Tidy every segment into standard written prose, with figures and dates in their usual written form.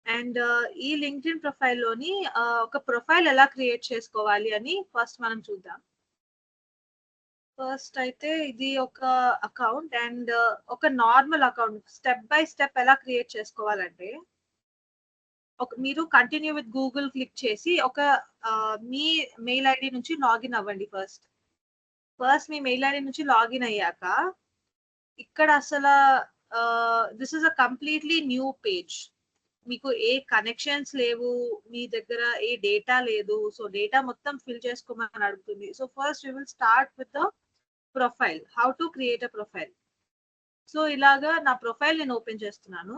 And ఈ LinkedIn ప్రొఫైల్లోని ఒక profile ఎలా క్రియేట్ చేసుకోవాలి అని ఫస్ట్ మనం చూద్దాం. ఫస్ట్ అయితే ఇది ఒక అకౌంట్ అండ్ ఒక normal account step by step ఎలా క్రియేట్ చేసుకోవాలంటే, మీరు కంటిన్యూ విత్ గూగుల్ క్లిక్ చేసి మీ మెయిల్ ఐడి నుంచి లాగిన్ అవ్వండి. ఫస్ట్ మీ మెయిల్ ఐడి నుంచి లాగిన్ అయ్యాక ఇక్కడ అసలు this is a completely new page. మీకు ఏ కనెక్షన్స్ లేవు, మీ దగ్గర ఏ డేటా లేదు. సో డేటా మొత్తం ఫిల్ చేసుకోమని అడుగుతుంది. So first you will start with the profile, how to create a profile. So ఇలాగా నా ప్రొఫైల్ నేను ఓపెన్ చేస్తున్నాను.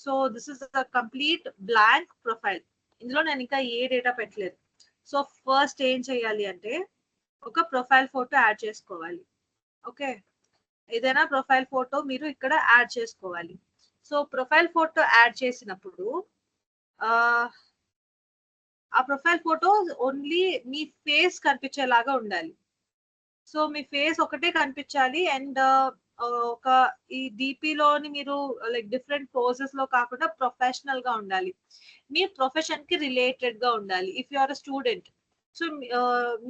So this is the complete blank profile. ఇందులో నేను ఇంకా ఏ డేటా పెట్టలేదు. సో ఫస్ట్ ఏం చేయాలి అంటే ఒక ప్రొఫైల్ ఫోటో యాడ్ చేసుకోవాలి. ఓకే, ఏదైనా ప్రొఫైల్ ఫోటో మీరు ఇక్కడ యాడ్ చేసుకోవాలి. సో ప్రొఫైల్ ఫోటో యాడ్ చేసినప్పుడు ఆ ప్రొఫైల్ ఫోటో ఓన్లీ మీ ఫేస్ కనిపించేలాగా ఉండాలి. సో మీ ఫేస్ ఒకటే కనిపించాలి. అండ్ ఒక ఈ డిపిలోని మీరు లైక్ డిఫరెంట్ పోజెస్ లో కాకుండా ప్రొఫెషనల్ గా ఉండాలి. మీ ప్రొఫెషన్ కి రిలేటెడ్ గా ఉండాలి. If you are a student, so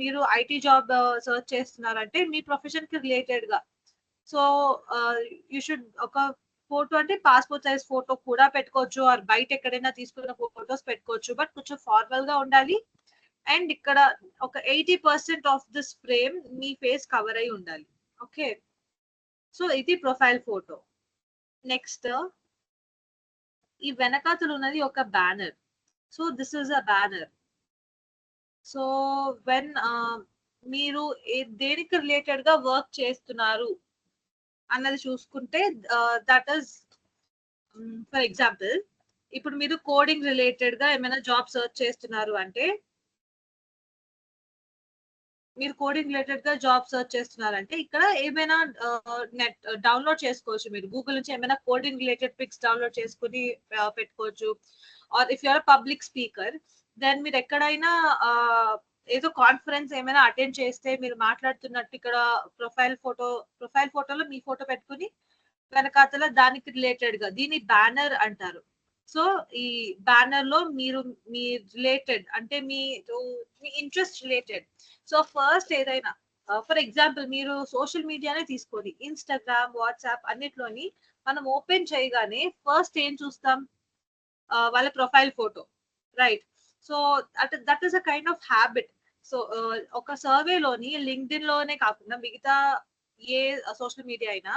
మీరు ఐటీ జాబ్ సర్చ్ చేస్తున్నారంటే మీ ప్రొఫెషన్ కి రిలేటెడ్ గా. సో యూ షుడ్ ఒక ఫోటో అంటే పాస్పోర్ట్ సైజ్ ఫోటో కూడా పెట్టుకోవచ్చు, ఆర్ బయట ఎక్కడైనా తీసుకున్న ఫోటోస్ పెట్టుకోవచ్చు. బట్ కొంచెం ఫార్మల్ గా ఉండాలి. అండ్ ఇక్కడ ఒక 80% of this frame me face cover అయి ఉండాలి. ఓకే, సో ఇది ప్రొఫైల్ ఫోటో. నెక్స్ట్ ఈ వెనకాతలు ఉన్నది ఒక banner. So this is a banner. So when మీరు దేనికి రిలేటెడ్ గా వర్క్ చేస్తున్నారు అన్నది చూసుకుంటే, దట్ ఈస్ ఫర్ ఎగ్జాంపుల్ ఇప్పుడు మీరు కోడింగ్ రిలేటెడ్ గా ఏమైనా జాబ్ సర్చ్ చేస్తున్నారు అంటే, ఇక్కడ ఏమైనా నెట్ డౌన్లోడ్ చేసుకోవచ్చు. మీరు గూగుల్ నుంచి ఏమైనా కోడింగ్ రిలేటెడ్ పిక్స్ డౌన్లోడ్ చేసుకుని పెట్టుకోవచ్చు. Or if you're public speaker, then మీరు ఎక్కడైనా ఏదో కాన్ఫరెన్స్ ఏమైనా అటెండ్ చేస్తే మీరు మాట్లాడుతున్నట్టు ఇక్కడ ప్రొఫైల్ ఫోటోలో మీ ఫోటో పెట్టుకుని వెనకాతల దానికి రిలేటెడ్ గా దీన్ని బ్యానర్ అంటారు. సో ఈ బ్యానర్ లో మీరు మీ రిలేటెడ్ అంటే మీ ఇంట్రెస్ట్ రిలేటెడ్. సో ఫస్ట్ ఏదైనా ఫర్ ఎగ్జాంపుల్ మీరు సోషల్ మీడియానే తీసుకోండి, ఇన్స్టాగ్రామ్, వాట్సాప్ అన్నిట్లోని మనం ఓపెన్ చేయగానే ఫస్ట్ ఏం చూస్తాం? వాళ్ళ profile photo, right? So that is a kind of habit. So ఒక సర్వేలోని లింక్డ్ఇన్ లోనే కాకుండా మిగతా ఏ సోషల్ మీడియా అయినా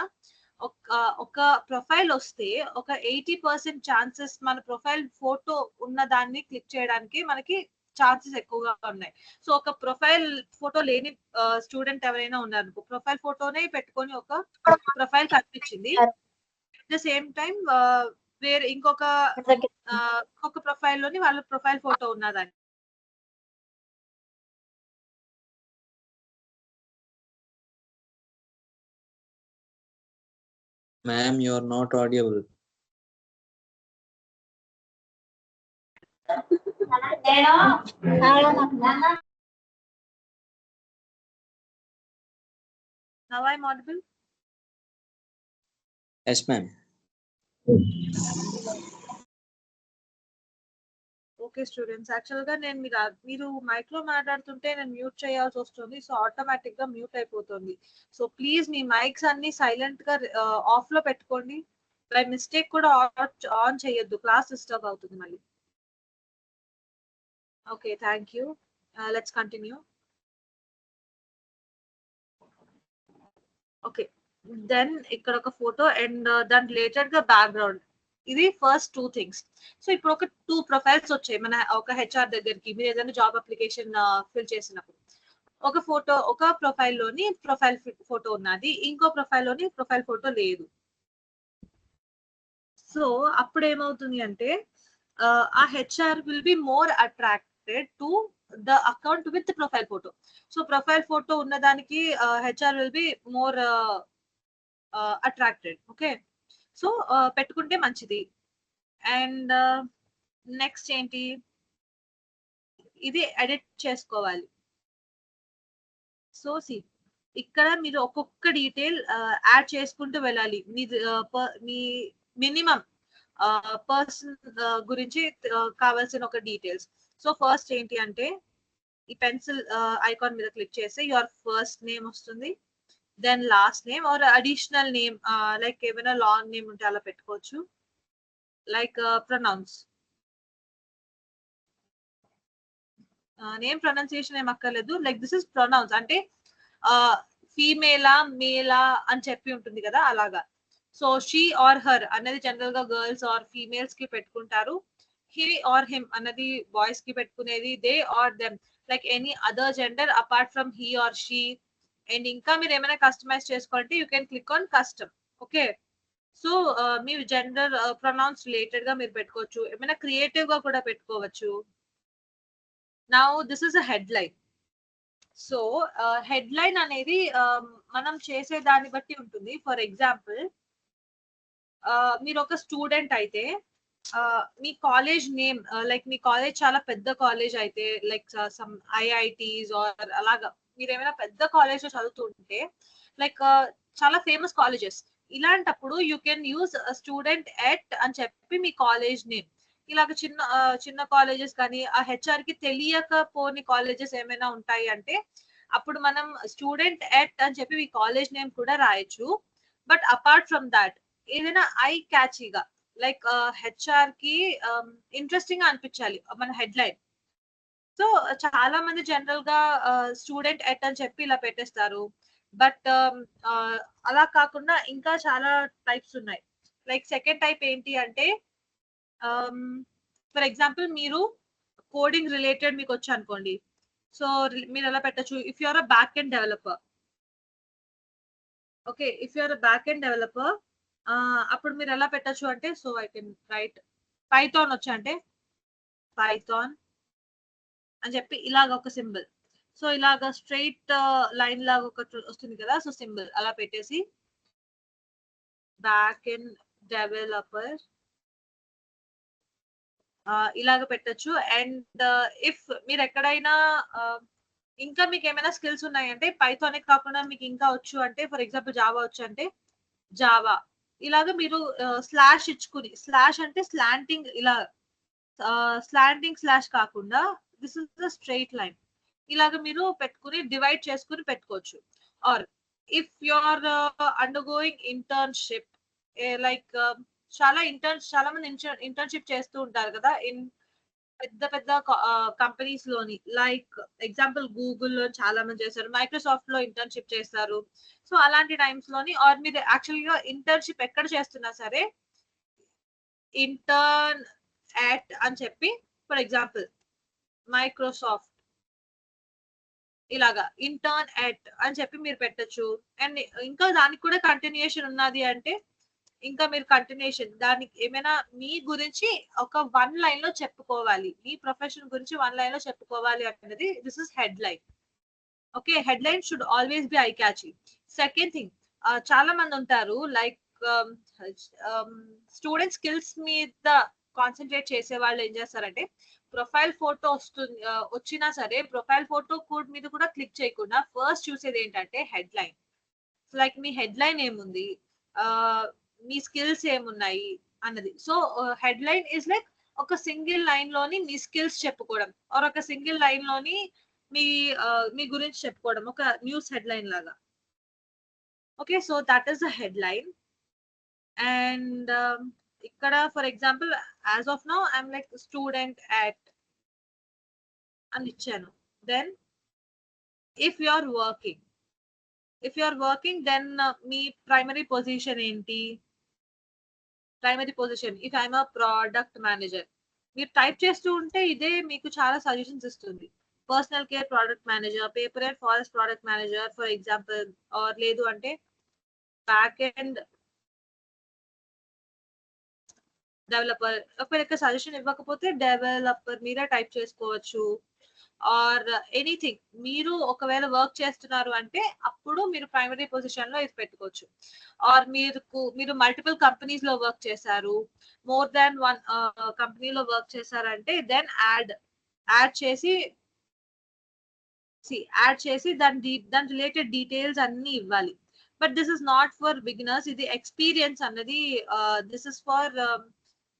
ఒక ప్రొఫైల్ వస్తే ఒక 80% ఛాన్సెస్ మన ప్రొఫైల్ ఫోటో ఉన్న దాన్ని క్లిక్ చేయడానికి మనకి ఛాన్సెస్ ఎక్కువగా ఉన్నాయి. సో ఒక ప్రొఫైల్ ఫోటో లేని స్టూడెంట్ ఎవరైనా ఉన్నారు, ప్రొఫైల్ ఫోటోనే పెట్టుకొని ఒక ప్రొఫైల్ కనిపించింది. అట్ ద సేమ్ టైం వేరే ఇంకొక ప్రొఫైల్ లోని వాళ్ళ ప్రొఫైల్ ఫోటో ఉన్నదని. Ma'am, you are not audible. Now I'm audible? Yes, ma'am. Okay students, actual గా నేను మీరు మైక్ లో మాట్లాడుతుంటే నేను మ్యూట్ చేయాల్సి వస్తుంది. సో ఆటోమేటిక్ గా మ్యూట్ అయిపోతుంది. సో ప్లీజ్ మీ మైక్స్ అన్ని సైలెంట్ గా ఆఫ్ లో పెట్టుకోండి. బై మిస్టేక్ కూడా ఆన్ చేయొద్దు, క్లాస్ డిస్టర్బ్ అవుతుంది మళ్ళీ. Okay, thank you. Let's continue. Okay, then ఇక్కడ ఒక ఫోటో అండ్ దాని రిలేటెడ్ గా బ్యాక్గ్రౌండ్. ఇది ఫస్ట్ 2 థింగ్స్. సో ఇప్పుడు ఒక 2 ప్రొఫైల్స్ వచ్చాయి మన ఒక హెచ్ఆర్ దగ్గరికి. మీరు ఏదైనా జాబ్ అప్లికేషన్ ఫిల్ చేసినప్పుడు ఒక ప్రొఫైల్ లోని ప్రొఫైల్ ఫోటో ఉన్నది, ఇంకో ప్రొఫైల్ లోని ప్రొఫైల్ ఫోటో లేదు. సో అప్పుడు ఏమవుతుంది అంటే ఆ HR will be more attracted to the account with profile photo. So profile photo ఉన్నదానికి HR will be more attracted. Okay, so పెట్టుకుంటే మంచిది. అండ్ నెక్స్ట్ ఏంటి, ఇది ఎడిట్ చేసుకోవాలి. సో ఇక్కడ మీరు ఒక్కొక్క డీటెయిల్ యాడ్ చేసుకుంటూ వెళ్ళాలి. మీ మినిమం పర్సన్ గురించి కావాల్సిన ఒక డీటెయిల్స్. సో ఫస్ట్ ఏంటి అంటే ఈ పెన్సిల్ ఐకాన్ మీద క్లిక్ చేస్తే యువర్ ఫస్ట్ నేమ్ వస్తుంది, then last name or additional name, like ఏమైనా లాంగ్ నేమ్ ఉంటే అలా పెట్టుకోవచ్చు, లైక్ ప్రొనౌన్స్. నేమ్ ప్రొనౌన్సియేషన్ ఏం అక్కర్లేదు, లైక్ దిస్ ఇస్ ప్రొనౌన్స్ అంటే ఫీమేలా మేలా అని చెప్పి ఉంటుంది కదా అలాగా. సో షీ ఆర్ హర్ అనేది జనరల్ గా గర్ల్స్ ఆర్ ఫీమేల్స్ కి పెట్టుకుంటారు, హీ ఆర్ హిమ్ అన్నది బాయ్స్ కి పెట్టుకునేది, they or them like any other gender apart from he or she. And ఇంకా మీరు ఏమైనా కస్టమైజ్ చేసుకోవాలంటే you can click on custom. Okay, so మీ జెండర్ ప్రొనౌన్స్ రిలేటెడ్ గా మీరు పెట్టుకోవచ్చు, ఏమైనా క్రియేటివ్ గా కూడా పెట్టుకోవచ్చు. Now this is a headline. So headline అనేది మనం చేసే దాన్ని బట్టి ఉంటుంది. ఫర్ ఎగ్జాంపుల్ మీరు ఒక స్టూడెంట్ అయితే మీ కాలేజ్ నేమ్, లైక్ మీ కాలేజ్ చాలా పెద్ద కాలేజ్ అయితే లైక్ సమ్ ఐఐటీస్ ఆర్ అలాగా మీరు ఏమైనా పెద్ద కాలేజ్ లో చదువుతుంటే లైక్ చాలా ఫేమస్ కాలేజెస్, ఇలాంటప్పుడు you can use student at అని చెప్పి మీ కాలేజ్ నేమ్. ఇలాగ చిన్న చిన్న కాలేజెస్ కానీ ఆ హెచ్ఆర్ కి తెలియకపోని కాలేజెస్ ఏమైనా ఉంటాయి అంటే అప్పుడు మనం స్టూడెంట్ ఎట్ అని చెప్పి మీ కాలేజ్ నేమ్ కూడా రాయొచ్చు. బట్ అపార్ట్ ఫ్రమ్ దాట్ ఏదైనా ఐ క్యాచీగా లైక్ హెచ్ఆర్ కి ఇంట్రెస్టింగ్ గా అనిపించాలి మన హెడ్లైన్. సో చాలా మంది జనరల్ గా స్టూడెంట్ ఎట్ అని చెప్పి ఇలా పెట్టేస్తారు. బట్ అలా కాకుండా ఇంకా చాలా టైప్స్ ఉన్నాయి. లైక్ సెకండ్ టైప్ ఏంటి అంటే ఫర్ ఎగ్జాంపుల్ మీరు కోడింగ్ రిలేటెడ్ మీకు వచ్చి అనుకోండి, సో మీరు ఎలా పెట్టచ్చు, if you are a back end developer. Okay, if you are a back end developer అప్పుడు మీరు ఎలా పెట్టచ్చు అంటే, so I can write Python వచ్చా అంటే పైథాన్ అని చెప్పి ఇలాగ ఒక సింబల్. సో ఇలాగ స్ట్రైట్ లైన్ లాగా ఒకటి వస్తుంది కదా, సో సింబల్ అలా పెట్టేసి బ్యాక్ ఎండ్ డెవలపర్ ఇలాగ పెట్టచ్చు. అండ్ ఇఫ్ మీరు ఎక్కడైనా ఇంకా మీకు ఏమైనా స్కిల్స్ ఉన్నాయంటే పైథాన్ కాకుండా మీకు ఇంకా వచ్చు అంటే, ఫర్ ఎగ్జాంపుల్ జావా వచ్చు అంటే జావా ఇలాగ మీరు స్లాష్ ఇచ్చుకుని, స్లాష్ అంటే స్లాంటింగ్, ఇలా స్లాంటింగ్ స్లాష్ కాకుండా this is the straight line, ఇలాగ మీరు పెట్టుకుని డివైడ్ చేసుకుని పెట్టుకోవచ్చు. Or if you are undergoing internship, like చాలా మంది ఇంటర్న్షిప్ చేస్తూ ఉంటారు కదా ఇన్ పెద్ద పెద్ద కంపెనీస్ లోని, లైక్ ఎగ్జాంపుల్ గూగుల్లో చాలా మంది చేస్తారు, మైక్రోసాఫ్ట్ లో ఇంటర్న్షిప్ చేస్తారు. సో అలాంటి టైమ్స్ లోని ఆర్ మీరు యాక్చువల్ గా ఇంటర్న్షిప్ ఎక్కడ చేస్తున్నా సరే ఇంటర్న్ యాట్ అని చెప్పి, ఫర్ ఎగ్జాంపుల్ మైక్రోసాఫ్ట్ ఇలాగా ఇంటర్న్ యాట్ అని చెప్పి మీరు పెట్టచ్చు. అండ్ ఇంకా దానికి కూడా కంటిన్యూషన్ ఉన్నది అంటే ఇంకా మీరు కంటిన్యూషన్ దానికి ఏమైనా మీ గురించి ఒక 1 లైన్ లో చెప్పుకోవాలి, మీ ప్రొఫెషన్ గురించి 1 లైన్ లో చెప్పుకోవాలి అనేది this is head line. Okay, head line should always be I catchy. Second thing, చాలా మంది ఉంటారు లైక్ స్టూడెంట్ స్కిల్స్ మీద కాన్సన్ట్రేట్ చేసే వాళ్ళు ఏం చేస్తారంటే ప్రొఫైల్ ఫోటో వస్తుంది వచ్చినా సరే ప్రొఫైల్ ఫోటో కోడ్ మీద కూడా క్లిక్ చేయకుండా ఫస్ట్ చూసేది ఏంటంటే హెడ్ లైన్. లైక్ మీ హెడ్ లైన్ ఏముంది, మీ స్కిల్స్ ఏమున్నాయి అన్నది. So headline is like ఒక సింగిల్ లైన్ లోని మీ స్కిల్స్ చెప్పుకోవడం ఆర్ ఒక సింగిల్ లైన్ లోని మీ మీ గురించి చెప్పుకోవడం, ఒక న్యూస్ హెడ్ లైన్ లాగా. Okay, so that is the headline. And ఇక్కడ for example as of now I'm like student at అని ఇచ్చాను. Then if you are working then మీ ప్రైమరీ పొజిషన్ ఏంటి, primary position if I'm a product manager. మీరు type చేస్తూ ఉంటే ఇదే మీకు చాలా సజెషన్స్ ఇస్తుంది. Personal care product manager, paper and forest product manager for example, or లేదు అంటే బ్యాక్ ఎండ్ డెవలపర్. ఒకవేళ సజెషన్ ఇవ్వకపోతే డెవలపర్ మీరే టైప్ చేసుకోవచ్చు. ఆర్ ఎనీథింగ్ మీరు ఒకవేళ వర్క్ చేస్తున్నారు అంటే అప్పుడు మీరు ప్రైమరీ పొజిషన్ లో ఇది పెట్టుకోవచ్చు. ఆర్ మీరు మల్టిపుల్ కంపెనీస్ లో వర్క్ చేశారు, మోర్ దాన్ 1 కంపెనీలో వర్క్ చేశారంటే దెన్ యాడ్ చేసి దాని రిలేటెడ్ డీటెయిల్స్ అన్ని ఇవ్వాలి. But this is not for beginners, ఇది ఎక్స్పీరియన్స్ అన్నది దిస్ ఇస్ ఫర్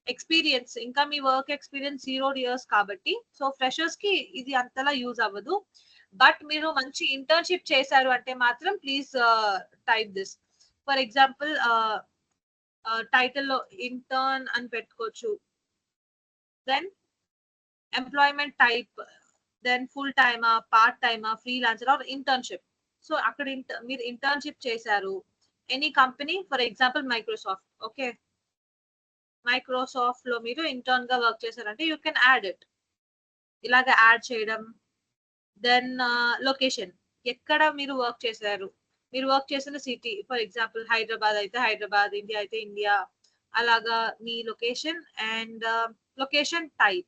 ఎక్స్పీరియన్స్, ఇంకా మీ వర్క్ ఎక్స్పీరియన్స్ 0 ఇయర్స్ కాబట్టి సో ఫ్రెషర్స్ కి ఇది అంతలా యూజ్ అవ్వదు. బట్ మీరు మంచి ఇంటర్న్షిప్ చేశారు అంటే మాత్రం please type this. For example title లో ఇంటర్న్ అని పెట్టుకోవచ్చు. Then employment type, then full టైమా, పార్ట్ టైమా, ఫ్రీలాన్సర్ ఆర్ ఇంటర్న్షిప్. సో అక్కడ మీరు ఇంటర్న్షిప్ చేశారు any company, for example Microsoft. Okay, Microsoft లో మీరు ఇంటర్న్ గా వర్క్ చేశారంటే యూ కెన్ యాడ్ ఇట్. ఇలాగ యాడ్ చేయడం. దెన్ లొకేషన్, ఎక్కడ మీరు వర్క్ చేశారు, మీరు వర్క్ చేసిన సిటీ, ఫర్ ఎగ్జాంపుల్ హైదరాబాద్ అయితే హైదరాబాద్, ఇండియా అయితే ఇండియా, అలాగా మీ location. And location type,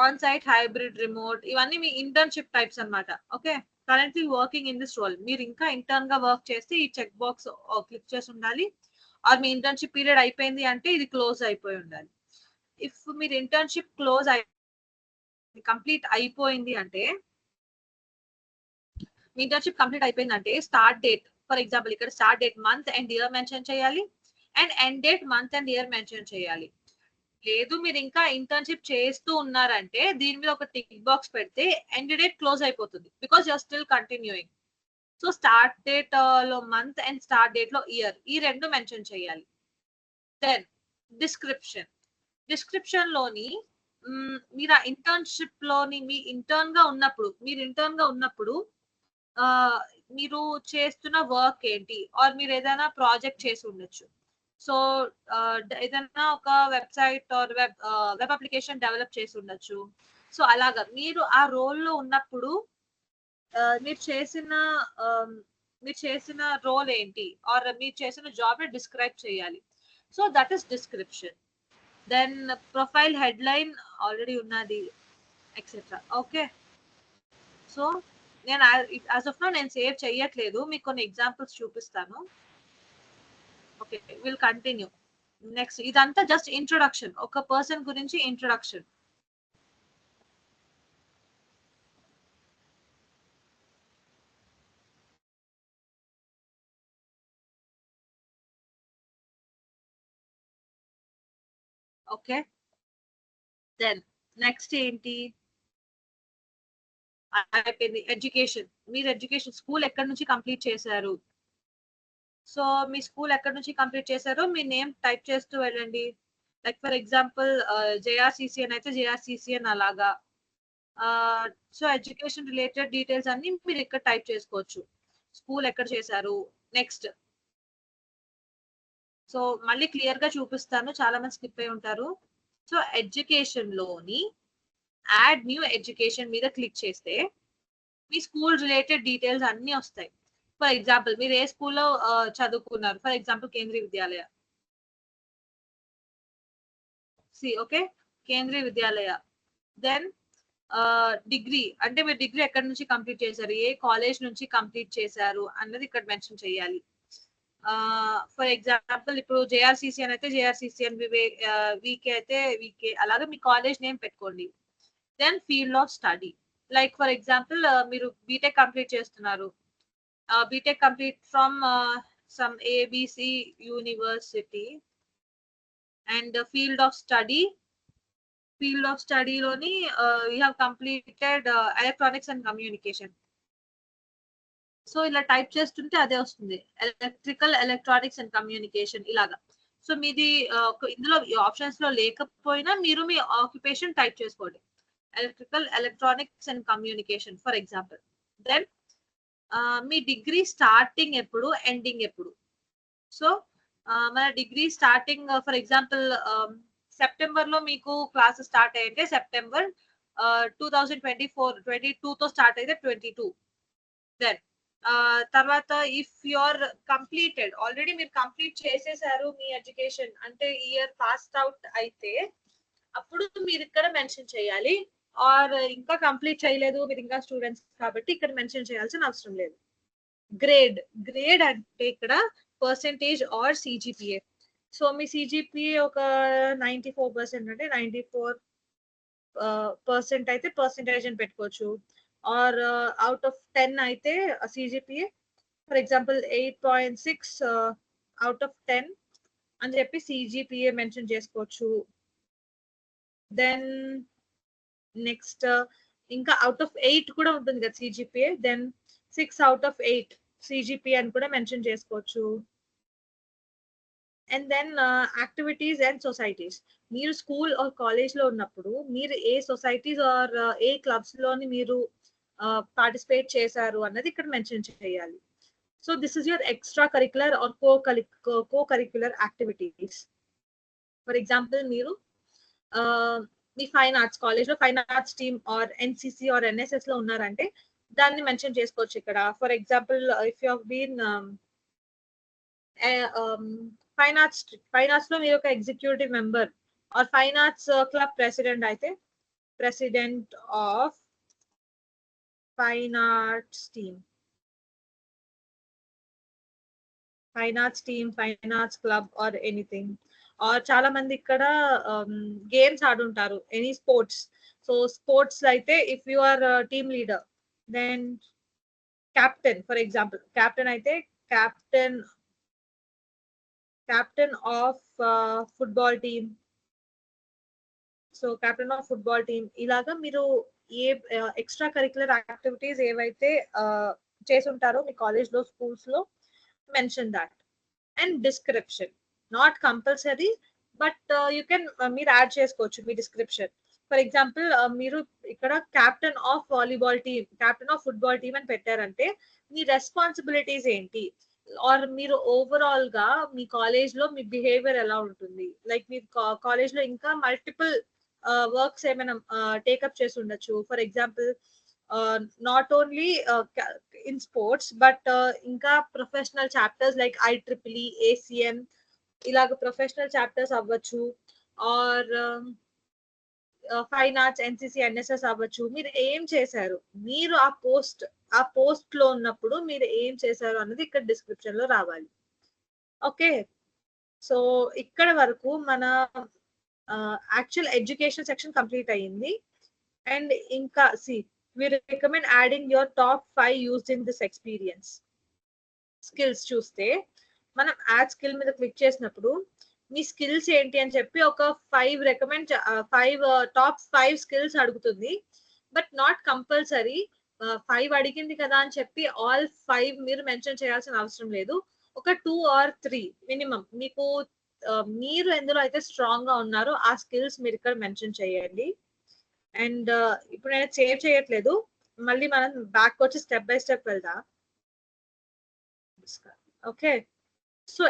on site, hybrid, remote, ఇవన్నీ మీ ఇంటర్న్షిప్ టైప్స్ అన్నమాట. Okay, currently working in this role, మీరు ఇంకా ఇంటర్న్ గా వర్క్ చేస్తే ఈ చెక్ బాక్స్ క్లిక్ చేసి ఉండాలి. ఆర్ మీ ఇంటర్న్షిప్ పీరియడ్ అయిపోయింది అంటే ఇది క్లోజ్ అయిపోయి ఉండాలి. ఇఫ్ మీరు ఇంటర్న్షిప్ క్లోజ్ కంప్లీట్ అయిపోయింది అంటే, మీ ఇంటర్న్షిప్ కంప్లీట్ అయిపోయిందంటే స్టార్ట్ డేట్, ఫర్ ఎగ్జాంపుల్ ఇక్కడ start date month and year mention చేయాలి. And end date month and year mention చేయాలి. లేదు మీరు ఇంకా ఇంటర్న్షిప్ చేస్తూ ఉన్నారంటే దీని మీద ఒక టిక్ బాక్స్ పెడితే ఎండ్ డేట్ క్లోజ్ అయిపోతుంది, because you're still continuing. So start date లో మంత్ అండ్ స్టార్ట్ డేట్ లో ఇయర్, ఈ రెండు మెన్షన్ చేయాలి. దెన్ డిస్క్రిప్షన్, డిస్క్రిప్షన్ లోని మీరు ఆ ఇంటర్న్షిప్ లోని మీ ఇంటర్న్ గా ఉన్నప్పుడు, మీరు చేస్తున్న వర్క్ ఏంటి, ఆర్ మీరు ఏదైనా ప్రాజెక్ట్ చేసి ఉండొచ్చు. సో ఏదైనా ఒక website are web application develop చేసి ఉండొచ్చు. సో అలాగా మీరు ఆ రోల్లో ఉన్నప్పుడు మీరు చేసిన రోల్ ఏంటి, ఆర్ మీరు చేసిన జాబ్ ని డిస్క్రైబ్ చేయాలి. So that is description. Then profile, headline already ఉన్నది, ఎక్సెట్రా. ఓకే, సో నేను యాజ్ ఆఫ్ నౌ నేను సేవ్ చేయట్లేదు, మీకు కొన్ని ఎగ్జాంపుల్స్ చూపిస్తాను. Okay, will continue. నెక్స్ట్, ఇదంతా జస్ట్ ఇంట్రొడక్షన్, ఒక పర్సన్ గురించి ఇంట్రొడక్షన్. ఓకే, దెన్ నెక్స్ట్ ఏంటి, అయిపోయింది ఎడ్యుకేషన్. మీరు ఎడ్యుకేషన్ స్కూల్ ఎక్కడి నుంచి కంప్లీట్ చేశారు. సో మీ స్కూల్ ఎక్కడి నుంచి కంప్లీట్ చేశారో మీ నేమ్ టైప్ చేస్తూ వెళ్ళండి. లైక్ ఫర్ ఎగ్జాంపుల్ జేఆర్సిసిఎన్ అయితే జేఆర్సిసిఎన్ అలాగా. సో ఎడ్యుకేషన్ రిలేటెడ్ డీటెయిల్స్ అన్ని మీరు ఇక్కడ టైప్ చేసుకోవచ్చు. స్కూల్ ఎక్కడ చేశారు. నెక్స్ట్, సో మళ్ళీ క్లియర్ గా చూపిస్తాను, చాలా మంది స్కిప్ అయి ఉంటారు. సో ఎడ్యుకేషన్ లోని యాడ్ న్యూ ఎడ్యుకేషన్ మీద క్లిక్ చేస్తే మీ స్కూల్ రిలేటెడ్ డీటెయిల్స్ అన్ని వస్తాయి. ఫర్ ఎగ్జాంపుల్ మీరు ఏ స్కూల్లో చదువుకున్నారు, for example Kendriya Vidyalaya. Okay, Kendriya Vidyalaya. Then degree అంటే మీరు డిగ్రీ ఎక్కడి నుంచి కంప్లీట్ చేశారు, ఏ కాలేజ్ నుంచి కంప్లీట్ చేశారు అన్నది ఇక్కడ మెన్షన్ చేయాలి. ఫర్ ఎగ్జాంపుల్ ఇప్పుడు జేఆర్సిసిఎన్ అయితే జేఆర్సిసిఎన్, వికే అయితే వికే, అలాగే మీ కాలేజ్ నేమ్ పెట్టుకోండి. Then field of study, like for example మీరు బీటెక్ కంప్లీట్ చేస్తున్నారు, B Tech complete from some A B C university. And field of స్టడీలోని you have completed electronics and communication. So ఇలా టైప్ చేస్తుంటే అదే వస్తుంది, ఎలక్ట్రికల్, ఎలక్ట్రానిక్స్ అండ్ కమ్యూనికేషన్ ఇలాగా. So మీది ఇందులో ఆప్షన్స్ లో లేకపోయినా మీరు మీ ఆక్యుపేషన్ టైప్ చేసుకోండి, electrical, electronics and communication for example. Then మీ డిగ్రీ స్టార్టింగ్ ఎప్పుడు, ఎండింగ్ ఎప్పుడు. సో మన degree starting for example September లో మీకు క్లాసెస్ స్టార్ట్ అయితే సెప్టెంబర్ 2022 తో స్టార్ట్ అయితే 22. దెన్ తర్వాత ఇఫ్ యువర్ కంప్లీటెడ్, ఆల్రెడీ మీరు కంప్లీట్ చేసేసారు మీ ఎడ్యుకేషన్ అంటే ఇయర్ పాస్డ్ అవుట్ అయితే అప్పుడు మీరు ఇక్కడ మెన్షన్ చేయాలి. ఆర్ ఇంకా కంప్లీట్ చేయలేదు, మీరు ఇంకా స్టూడెంట్స్ కాబట్టి ఇక్కడ మెన్షన్ చేయాల్సిన అవసరం లేదు. గ్రేడ్ అంటే ఇక్కడ పర్సెంటేజ్ ఆర్ సిజిపిఏ. సో మీ సిజిపిఏ ఒక 94% అంటే 94% అయితే పర్సెంటేజ్ అని పెట్టుకోవచ్చు. ఆర్ అవుట్ ఆఫ్ 10 అయితే CGPA for example 8.6 out of 10 అని చెప్పి సిజిపిఏ మెన్షన్ చేసుకోవచ్చు. దెన్ నెక్స్ట్ ఇంకా అవుట్ ఆఫ్ 8 కూడా ఉంటుంది కదా CGPA. Then 6 out of 8 CGPA అని కూడా మెన్షన్ చేసుకోవచ్చు. And then activities and societies. మీరు స్కూల్ ఆర్ కాలేజ్ లో ఉన్నప్పుడు మీరు ఏ సొసైటీస్ ఆర్ ఏ క్లబ్స్ లోని మీరు పార్టిసిపేట్ చేశారు అన్నది ఇక్కడ మెన్షన్ చేయాలి. So this is your extra curricular or co curricular activities. For example మీరు మీ ఫైన్ ఆర్ట్స్ కాలేజ్ లో fine arts team or NCC or NSS లో ఉన్నారంటే దాన్ని మెన్షన్ చేసుకోవచ్చు ఇక్కడ. For example if you been fine arts లో మీరు ఒక executive member or fine arts club president అయితే president of fine arts team, fine arts club or anything. Or చాలా మంది ఇక్కడ గేమ్స్ ఆడుంటారు, ఎనీ స్పోర్ట్స్. సో స్పోర్ట్స్ అయితే if you are team leader then captain, for example captain అయితే captain of football team. So captain of football team ఇలాగా మీరు ఏ extra curricular activities ఏవైతే చేసుంటారో మీ college లో స్కూల్స్ లో mention that. And description not compulsory but you can మీరు add చేసుకోవచ్చు మీ description. For example మీరు ఇక్కడ captain of volleyball team, captain of football team అని పెట్టారంటే మీ రెస్పాన్సిబిలిటీస్ ఏంటి, ఆర్ మీరు ఓవరాల్ గా మీ కాలేజ్ లో మీ బిహేవియర్ ఎలా ఉంటుంది. లైక్ మీ కాలేజ్ లో ఇంకా మల్టిపుల్ వర్క్స్ ఏమైనా టేకప్ చేసి ఉండొచ్చు. For example not only in sports but ఇంకా professional chapters like IEEE ACM ఇలాగ ప్రొఫెషనల్ చాప్టర్స్ అవ్వచ్చు. Or fine arts NCC NSS అవ్వచ్చు. మీరు ఏం చేశారు, మీరు ఆ పోస్ట్ లో ఉన్నప్పుడు మీరు ఏం చేశారు అన్నది ఇక్కడ డిస్క్రిప్షన్ లో రావాలి. ఓకే, సో ఇక్కడ వరకు మన యాక్చువల్ ఎడ్యుకేషన్ సెక్షన్ కంప్లీట్ అయ్యింది. అండ్ ఇంకా we recommend adding your top 5 used in this experience. Skills చూస్తే మనం యాడ్ స్కిల్ మీద క్లిక్ చేసినప్పుడు మీ స్కిల్స్ ఏంటి అని చెప్పి ఒక 5 టాప్ 5 స్కిల్స్ అడుగుతుంది. బట్ నాట్ కంపల్సరీ 5 అడిగింది కదా అని చెప్పి ఆల్ 5 మీరు మెన్షన్ చేయాల్సిన అవసరం లేదు. ఒక 2 or 3 మినిమం మీకు మీరు ఎందులో అయితే స్ట్రాంగ్ గా ఉన్నారో ఆ స్కిల్స్ మీరు ఇక్కడ మెన్షన్ చేయండి. అండ్ ఇప్పుడు నేను సేవ్ చేయట్లేదు, మళ్ళీ మనం బ్యాక్ వచ్చి స్టెప్ బై స్టెప్ వెళ్దాం. ఓకే, సో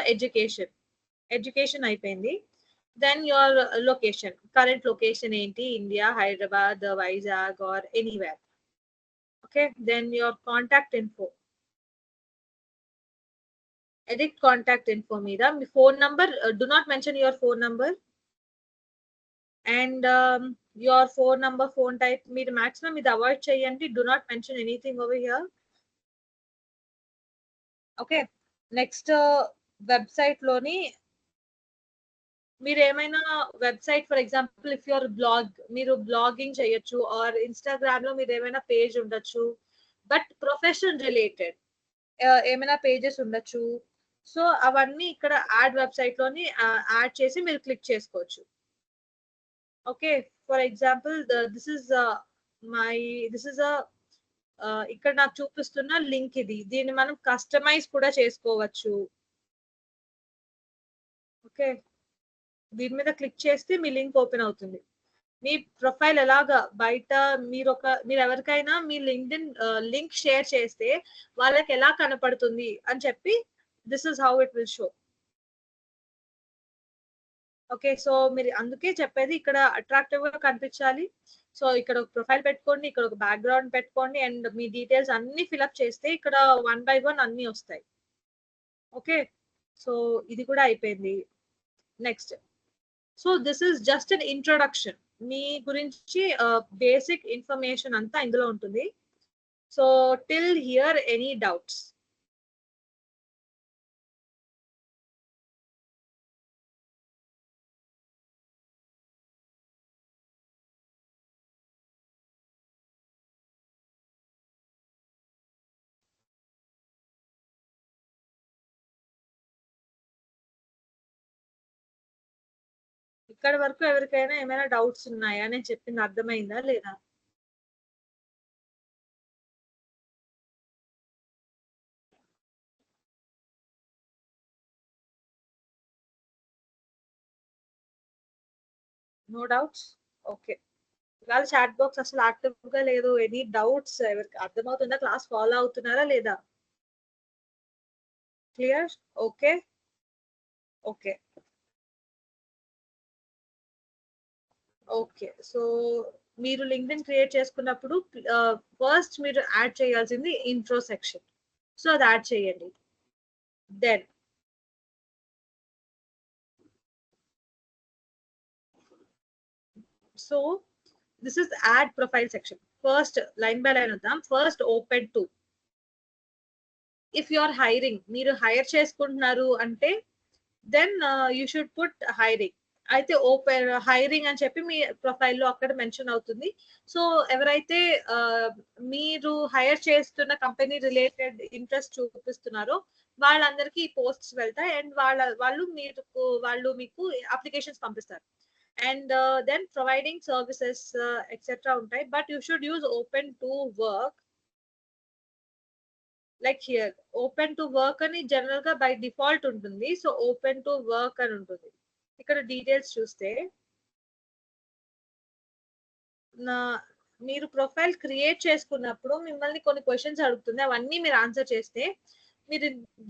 ఎడ్యుకేషన్ అయిపోయింది. Then your location, current location ఏంటి, India, Hyderabad, Vizag or anywhere. Okay, then your contact info, edit contact info మీద మీ phone number, do not mention your phone number. And your phone number, phone type మీరు maximum ఇది avoid చేయండి. Do not mention anything over here. Okay, next website లోని మీరు ఏమైనా website, for example if your మీరు blogging చేయొచ్చు or Instagram లో మీరు ఏమైనా పేజ్ ఉండొచ్చు బట్ ప్రొఫెషన్ రిలేటెడ్ ఏమైనా పేజెస్ ఉండొచ్చు. సో అవన్నీ ఇక్కడ యాడ్ వెబ్సైట్ లోని యాడ్ చేసి మీరు క్లిక్ చేసుకోవచ్చు. Okay, for example this is ఇక్కడ నాకు చూపిస్తున్న లింక్ ఇది, దీన్ని మనం కస్టమైజ్ కూడా చేసుకోవచ్చు. ఓకే, దీని మీద క్లిక్ చేస్తే మీ లింక్ ఓపెన్ అవుతుంది. మీ ప్రొఫైల్ ఎలాగా బయట మీరు ఎవరికైనా మీ లింక్డ్ఇన్ లింక్ షేర్ చేస్తే వాళ్ళకి ఎలా కనపడుతుంది అని చెప్పి this is how it will show. Okay, so మీరు అందుకే చెప్పేది ఇక్కడ అట్రాక్టివ్ గా కనిపించాలి. సో ఇక్కడ ఒక ప్రొఫైల్ పెట్టుకోండి, ఇక్కడ ఒక బ్యాక్గ్రౌండ్ పెట్టుకోండి అండ్ మీ డీటెయిల్స్ అన్ని ఫిల్అప్ చేస్తే ఇక్కడ 1 by 1 అన్ని వస్తాయి. ఓకే, సో ఇది కూడా అయిపోయింది. Next, so this is just an introduction, మీ గురించి బేసిక్ ఇన్ఫర్మేషన్ అంతా ఇందులో ఉంటుంది. So till here any doubts? ఇక్కడ వరకు ఎవరికైనా ఏమైనా డౌట్స్ ఉన్నాయా? నేను చెప్పింది అర్థమైందా లేదా? No doubts? ఓకే. ఇవాళ చాట్ బాక్స్ అసలు యాక్టివ్ గా లేదు. ఎనీ డౌట్స్ ఎవరికి అర్థమవుతుందా? క్లాస్ ఫాలో అవుతున్నారా లేదా? Clear? Okay. Okay. Okay. So మీరు లింక్డ్ఇన్ క్రియేట్ చేసుకున్నప్పుడు ఫస్ట్ మీరు యాడ్ చేయాల్సింది ఇంట్రో సెక్షన్. సో అది యాడ్ చేయండి. Then so this is add profile section. First line by line వద్దాం. First open to. If you are hiring, మీరు hire చేసుకుంటున్నారు అంటే then you should put hiring. అయితే ఓపెన్ హైరింగ్ అని చెప్పి మీ ప్రొఫైల్లో అక్కడ మెన్షన్ అవుతుంది. సో ఎవరైతే మీరు హైర్ చేస్తున్న కంపెనీ రిలేటెడ్ ఇంట్రెస్ట్ చూపిస్తున్నారో వాళ్ళందరికీ పోస్ట్స్ వెళ్తాయి అండ్ వాళ్ళు మీకు అప్లికేషన్స్ పంపిస్తారు. And then providing services etcetera ఉంటాయి. But you should use open to work. Like here open to work అని జనరల్ గా బై డిఫాల్ట్ ఉంటుంది. సో ఓపెన్ టు వర్క్ అని ఉంటుంది. ఇక్కడ డీటెయిల్స్ చూస్తే నా మీరు ప్రొఫైల్ క్రియేట్ చేసుకున్నప్పుడు మిమ్మల్ని కొన్ని క్వశ్చన్స్ అడుగుతుంది. అవన్నీ మీరు ఆన్సర్ చేస్తే మీరు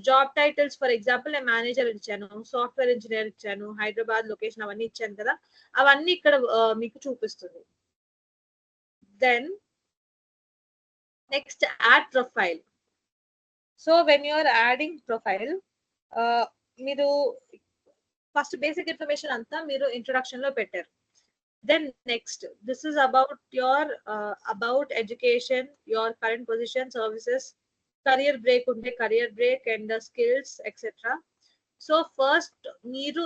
జాబ్ టైటిల్స్ ఫర్ ఎగ్జాంపుల్ నేను మేనేజర్ ఇచ్చాను, సాఫ్ట్వేర్ ఇంజనీర్ ఇచ్చాను, హైదరాబాద్ లొకేషన్ అవన్నీ ఇచ్చాను కదా, అవన్నీ ఇక్కడ మీకు చూపిస్తుంది. Then next add profile. So when you're adding profile మీరు ఫస్ట్ బేసిక్ ఇన్ఫర్మేషన్ అంతా మీరు ఇంట్రొడక్షన్ లో పెట్టారు. Then next, this is about your about education, your current position, services, career break unte career break and the skills etc. So first మీరు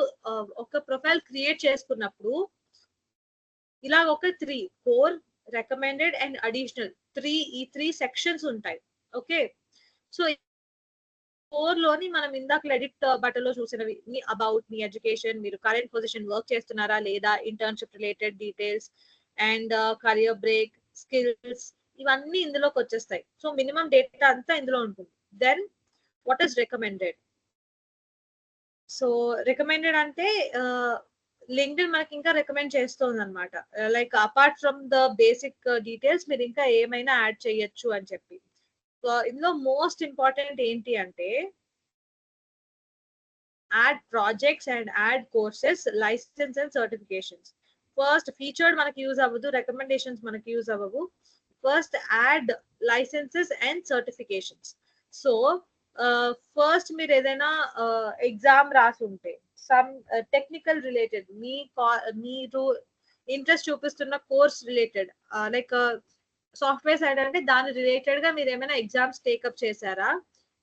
ఒక profile create చేసుకున్నప్పుడు ఇలా ఒక 4 రికమెండెడ్ అండ్ అడిషనల్ ఈ 3 సెక్షన్స్ ఉంటాయి. ఓకే. సో 4 లోని మనం ఇందాక ఎడిట్ బటన్ లో చూసినవి మీ అబౌట్, మీ ఎడ్యుకేషన్, మీరు కరెంట్ పొజిషన్ వర్క్ చేస్తున్నారా లేదా, internship related details and career break, skills, ఇవన్నీ ఇందులోకి వచ్చేస్తాయి. సో మినిమం డేటా అంతా ఇందులో ఉంటుంది. Then what is recommended. So recommended అంటే లింక్డ్ఇన్ మనకి ఇంకా రికమెండ్ చేస్తుంది అనమాట. Like apart from the basic details మీరు ఇంకా ఏమైనా యాడ్ చేయొచ్చు అని చెప్పి. ఇందులో మోస్ట్ ఇంపార్టెంట్ ఏంటి అంటే add projects and add courses, license and certifications. First featured మనకి యూజ్ అవ్వదు, రికమెండేషన్స్ మనకి యూజ్ అవ్వవు. First add licenses and certifications. So first మీరు ఏదైనా ఎగ్జామ్ రాసి ఉంటే సమ్ టెక్నికల్ రిలేటెడ్ మీరు ఇంట్రెస్ట్ చూపిస్తున్న course related like software side అంటే దాని రిలేటెడ్ గా మీరు ఏమైనా ఎగ్జామ్స్ టేకప్ చేశారా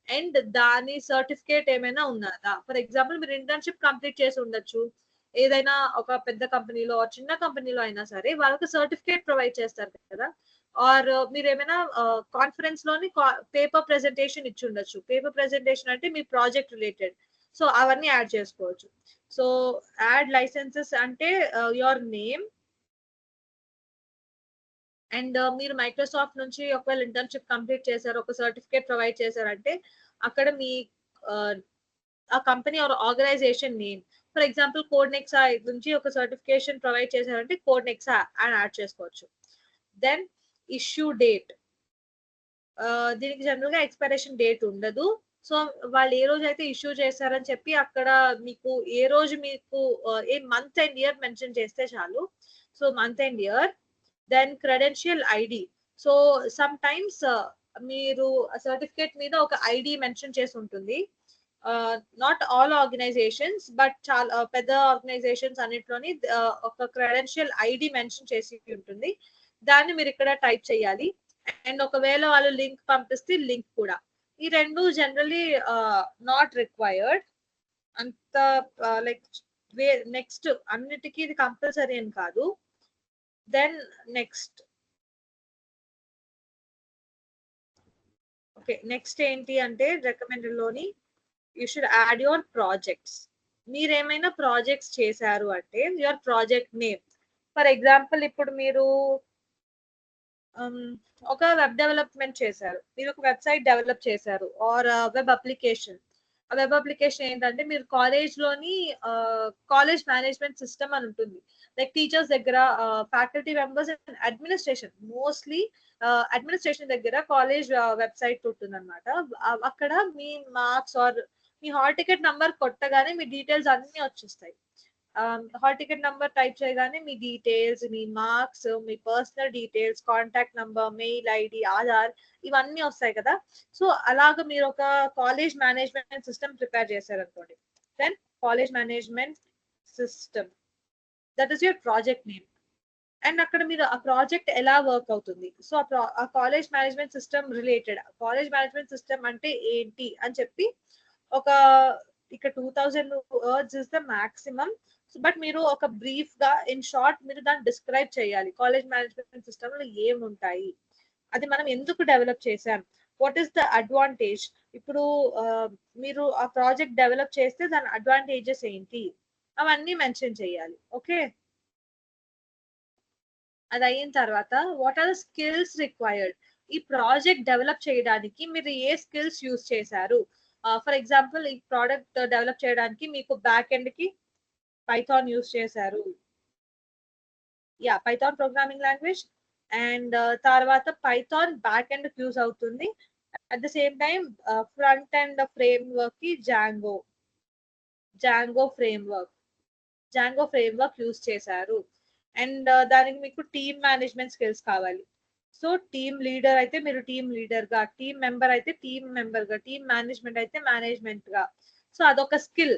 అండ్ దాని సర్టిఫికేట్ ఏమైనా ఉన్నదా. ఫర్ ఎగ్జాంపుల్ మీరు ఇంటర్న్షిప్ కంప్లీట్ చేసి ఉండొచ్చు ఏదైనా ఒక పెద్ద కంపెనీలో చిన్న కంపెనీలో అయినా సరే, వాళ్ళకి సర్టిఫికేట్ ప్రొవైడ్ చేస్తారు కదా. ఆర్ మీరు ఏమైనా కాన్ఫరెన్స్ లోని పేపర్ ప్రెజెంటేషన్ ఇచ్చి ఉండొచ్చు. పేపర్ ప్రెజెంటేషన్ అంటే మీ ప్రాజెక్ట్ రిలేటెడ్. సో అవన్నీ యాడ్ చేసుకోవచ్చు. సో యాడ్ లైసెన్సెస్ అంటే యువర్ నేమ్ అండ్ మీరు మైక్రోసాఫ్ట్ నుంచి ఒకవేళ ఇంటర్న్షిప్ కంప్లీట్ చేశారు, ఒక సర్టిఫికేట్ ప్రొవైడ్ చేశారంటే అక్కడ మీ ఆ company or organization name. For example code Nexa నుంచి ఒక సర్టిఫికేషన్ ప్రొవైడ్ చేశారంటే కోడ్ నెక్సా అని యాడ్ చేసుకోవచ్చు. Then issue date. దీనికి జనరల్ గా ఎక్స్పైరేషన్ డేట్ ఉండదు. సో వాళ్ళు ఏ రోజు అయితే ఇష్యూ చేశారని చెప్పి అక్కడ మీకు ఏ రోజు మీకు ఏ మంత్ అండ్ ఇయర్ మెన్షన్ చేస్తే చాలు. So month and year. Then credential ID. So sometimes మీరు సర్టిఫికేట్ మీద ఒక ఐడి మెన్షన్ చేసి ఉంటుంది. నాట్ ఆల్ ఆర్గనైజేషన్స్ బట్ చాలా పెద్ద ఆర్గనైజేషన్స్ అన్నిట్లోని ఒక క్రెడెన్షియల్ ఐడి మెన్షన్ చేసి ఉంటుంది. దాన్ని మీరు ఇక్కడ టైప్ చేయాలి. అండ్ ఒకవేళ వాళ్ళు లింక్ పంపిస్తే లింక్ కూడా. ఈ రెండు జనరలీ నాట్ రిక్వైర్డ్ అంత లైక్ నెక్స్ట్ అన్నిటికీ ఇది కంపల్సరీ అని కాదు. దెన్ నెక్స్ట్ ఓకే నెక్స్ట్ ఏంటి అంటే రికమెండెడ్ లోని you should add your projects. మీరేమైనా ప్రాజెక్ట్స్ చేశారు అంటే your project name. For example ఇప్పుడు మీరు um, ఒక వెబ్ డెవలప్మెంట్ చేశారు, మీరు ఒక వెబ్సైట్ డెవలప్ చేశారు ఆర్ వెబ్ అప్లికేషన్. ఆ వెబ్ అప్లికేషన్ ఏంటంటే మీరు కాలేజ్ లోని కాలేజ్ మేనేజ్మెంట్ సిస్టమ్ అని ఉంటుంది. లైక్ టీచర్స్ దగ్గర, faculty members and administration, mostly administration దగ్గర కాలేజ్ వెబ్సైట్ ఉంటుంది అనమాట. అక్కడ మీ మార్క్స్ ఆర్ మీ హాల్ టికెట్ నంబర్ కొట్టగానే మీ డీటెయిల్స్ అన్ని వచ్చేస్తాయి. హాల్ టికెట్ నంబర్ టైప్ చేయగానే మీ డీటెయిల్స్, మీ మార్క్స్, మీ personal details, contact number, mail ID, Aadhaar, ఇవన్నీ వస్తాయి కదా. సో అలాగ మీరు ఒక కాలేజ్ మేనేజ్మెంట్ సిస్టమ్ ప్రిపేర్ చేశారనుకోండి, then college management system, that is your project name. And అక్కడ మీరు ఆ ప్రాజెక్ట్ ఎలా వర్క్ అవుతుంది, సో ఆ college management system related, college management system అంటే ఏంటి అని చెప్పి ఒక ఇక్కడ 2000 words is the maximum. But మీరు ఒక బ్రీఫ్ గా ఇన్ షార్ట్ మీరు దాన్ని డిస్క్రైబ్ చేయాలి. కాలేజ్ మేనేజ్మెంట్ సిస్టమ్ లో ఏముంటాయి, అది మనం ఎందుకు డెవలప్ చేసాం, వాట్ ఈస్ ద అడ్వాంటేజ్. ఇప్పుడు మీరు ఆ ప్రాజెక్ట్ డెవలప్ చేస్తే దాని అడ్వాంటేజెస్ ఏంటి, అవన్నీ మెన్షన్ చేయాలి. ఓకే, అది అయిన తర్వాత what are the skills required. ఈ ప్రాజెక్ట్ డెవలప్ చేయడానికి మీరు ఏ స్కిల్స్ యూస్ చేశారు. ఫర్ ఎగ్జాంపుల్ ఈ ప్రోడక్ట్ డెవలప్ చేయడానికి మీకు బ్యాక్ ఎండ్ కి పైథాన్ యూస్ చేశారు, yeah Python programming language. And తర్వాత పైథాన్ బ్యాక్ ఎండ్ యూస్ అవుతుంది. At the same time front end framework కి జాంగో ఫ్రేమ్ వర్క్ యూస్ చేశారు. అండ్ దానికి మీకు టీమ్ మేనేజ్మెంట్ స్కిల్స్ కావాలి. సో టీమ్ లీడర్ అయితే మీరు టీమ్ లీడర్ గా, టీమ్ మెంబర్ అయితే టీమ్ మెంబర్ గా, టీమ్ మేనేజ్మెంట్ అయితే మేనేజ్మెంట్ గా. సో అదొక స్కిల్.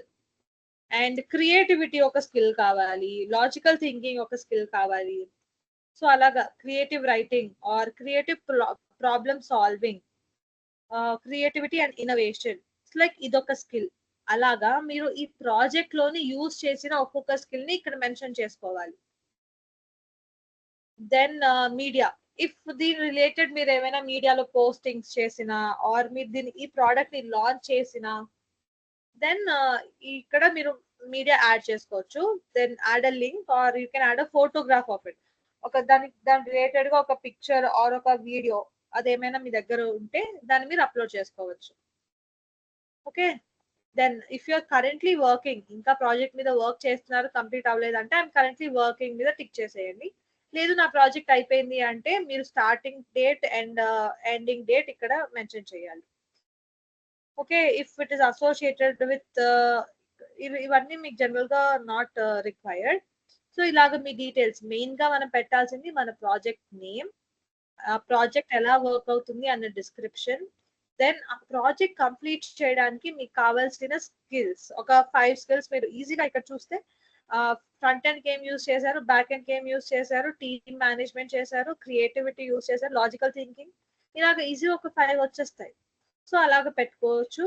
అండ్ క్రియేటివిటీ ఒక స్కిల్ కావాలి, లాజికల్ థింకింగ్ ఒక స్కిల్ కావాలి. సో అలాగా creative writing or creative problem solving, creativity and innovation, like ఇదొక స్కిల్. అలాగా మీరు ఈ ప్రాజెక్ట్ లోని యూజ్ చేసిన ఒక్కొక్క స్కిల్ ని ఇక్కడ మెన్షన్ చేసుకోవాలి. దెన్ మీడియా, ఇఫ్ దీని రిలేటెడ్ మీరు ఏమైనా మీడియాలో పోస్టింగ్స్ చేసినా ఆర్ మీరు దీని ఈ ప్రోడక్ట్ ని లాంచ్ చేసినా, దెన్ ఇక్కడ మీరు మీడియా యాడ్ చేసుకోవచ్చు. Then add a link or you can add a photograph of it. దాని రిలేటెడ్ గా ఒక పిక్చర్ ఆర్ ఒక వీడియో అదేమైనా మీ దగ్గర ఉంటే దాన్ని మీరు అప్లోడ్ చేసుకోవచ్చు. Okay, then if you're currently working, ఇంకా ప్రాజెక్ట్ మీద వర్క్ చేస్తున్నారు, కంప్లీట్ అవ్వలేదు అంటే ఐఎమ్ కరెంట్లీ వర్కింగ్ మీద టిక్ చేసేయండి. లేదు నా ప్రాజెక్ట్ అయిపోయింది అంటే మీరు starting date and ending date ఇక్కడ మెన్షన్ చేయాలి. Okay, if it is associated with, ఇవన్నీ మీకు జనరల్ గా నాట్ రిక్వైర్డ్. సో ఇలాగ మీ డీటెయిల్స్, మెయిన్ గా మనం పెట్టాల్సింది మన ప్రాజెక్ట్ నేమ్, ఆ ప్రాజెక్ట్ ఎలా వర్క్ అవుతుంది అన్న డిస్క్రిప్షన్. దెన్ ఆ ప్రాజెక్ట్ కంప్లీట్ చేయడానికి మీకు కావాల్సిన స్కిల్స్, ఒక 5 స్కిల్స్ మీరు ఈజీగా ఇక్కడ చూస్తే ఫ్రంట్ ఎండ్ గేమ్ యూస్ చేశారు, బ్యాక్ ఎండ్ గేమ్ యూస్ చేశారు, టీమ్ మేనేజ్మెంట్ చేశారు, క్రియేటివిటీ యూస్ చేశారు, లాజికల్ థింకింగ్, ఇలాగ ఈజీ ఒక 5 వచ్చేస్తాయి. సో అలాగ పెట్టుకోవచ్చు.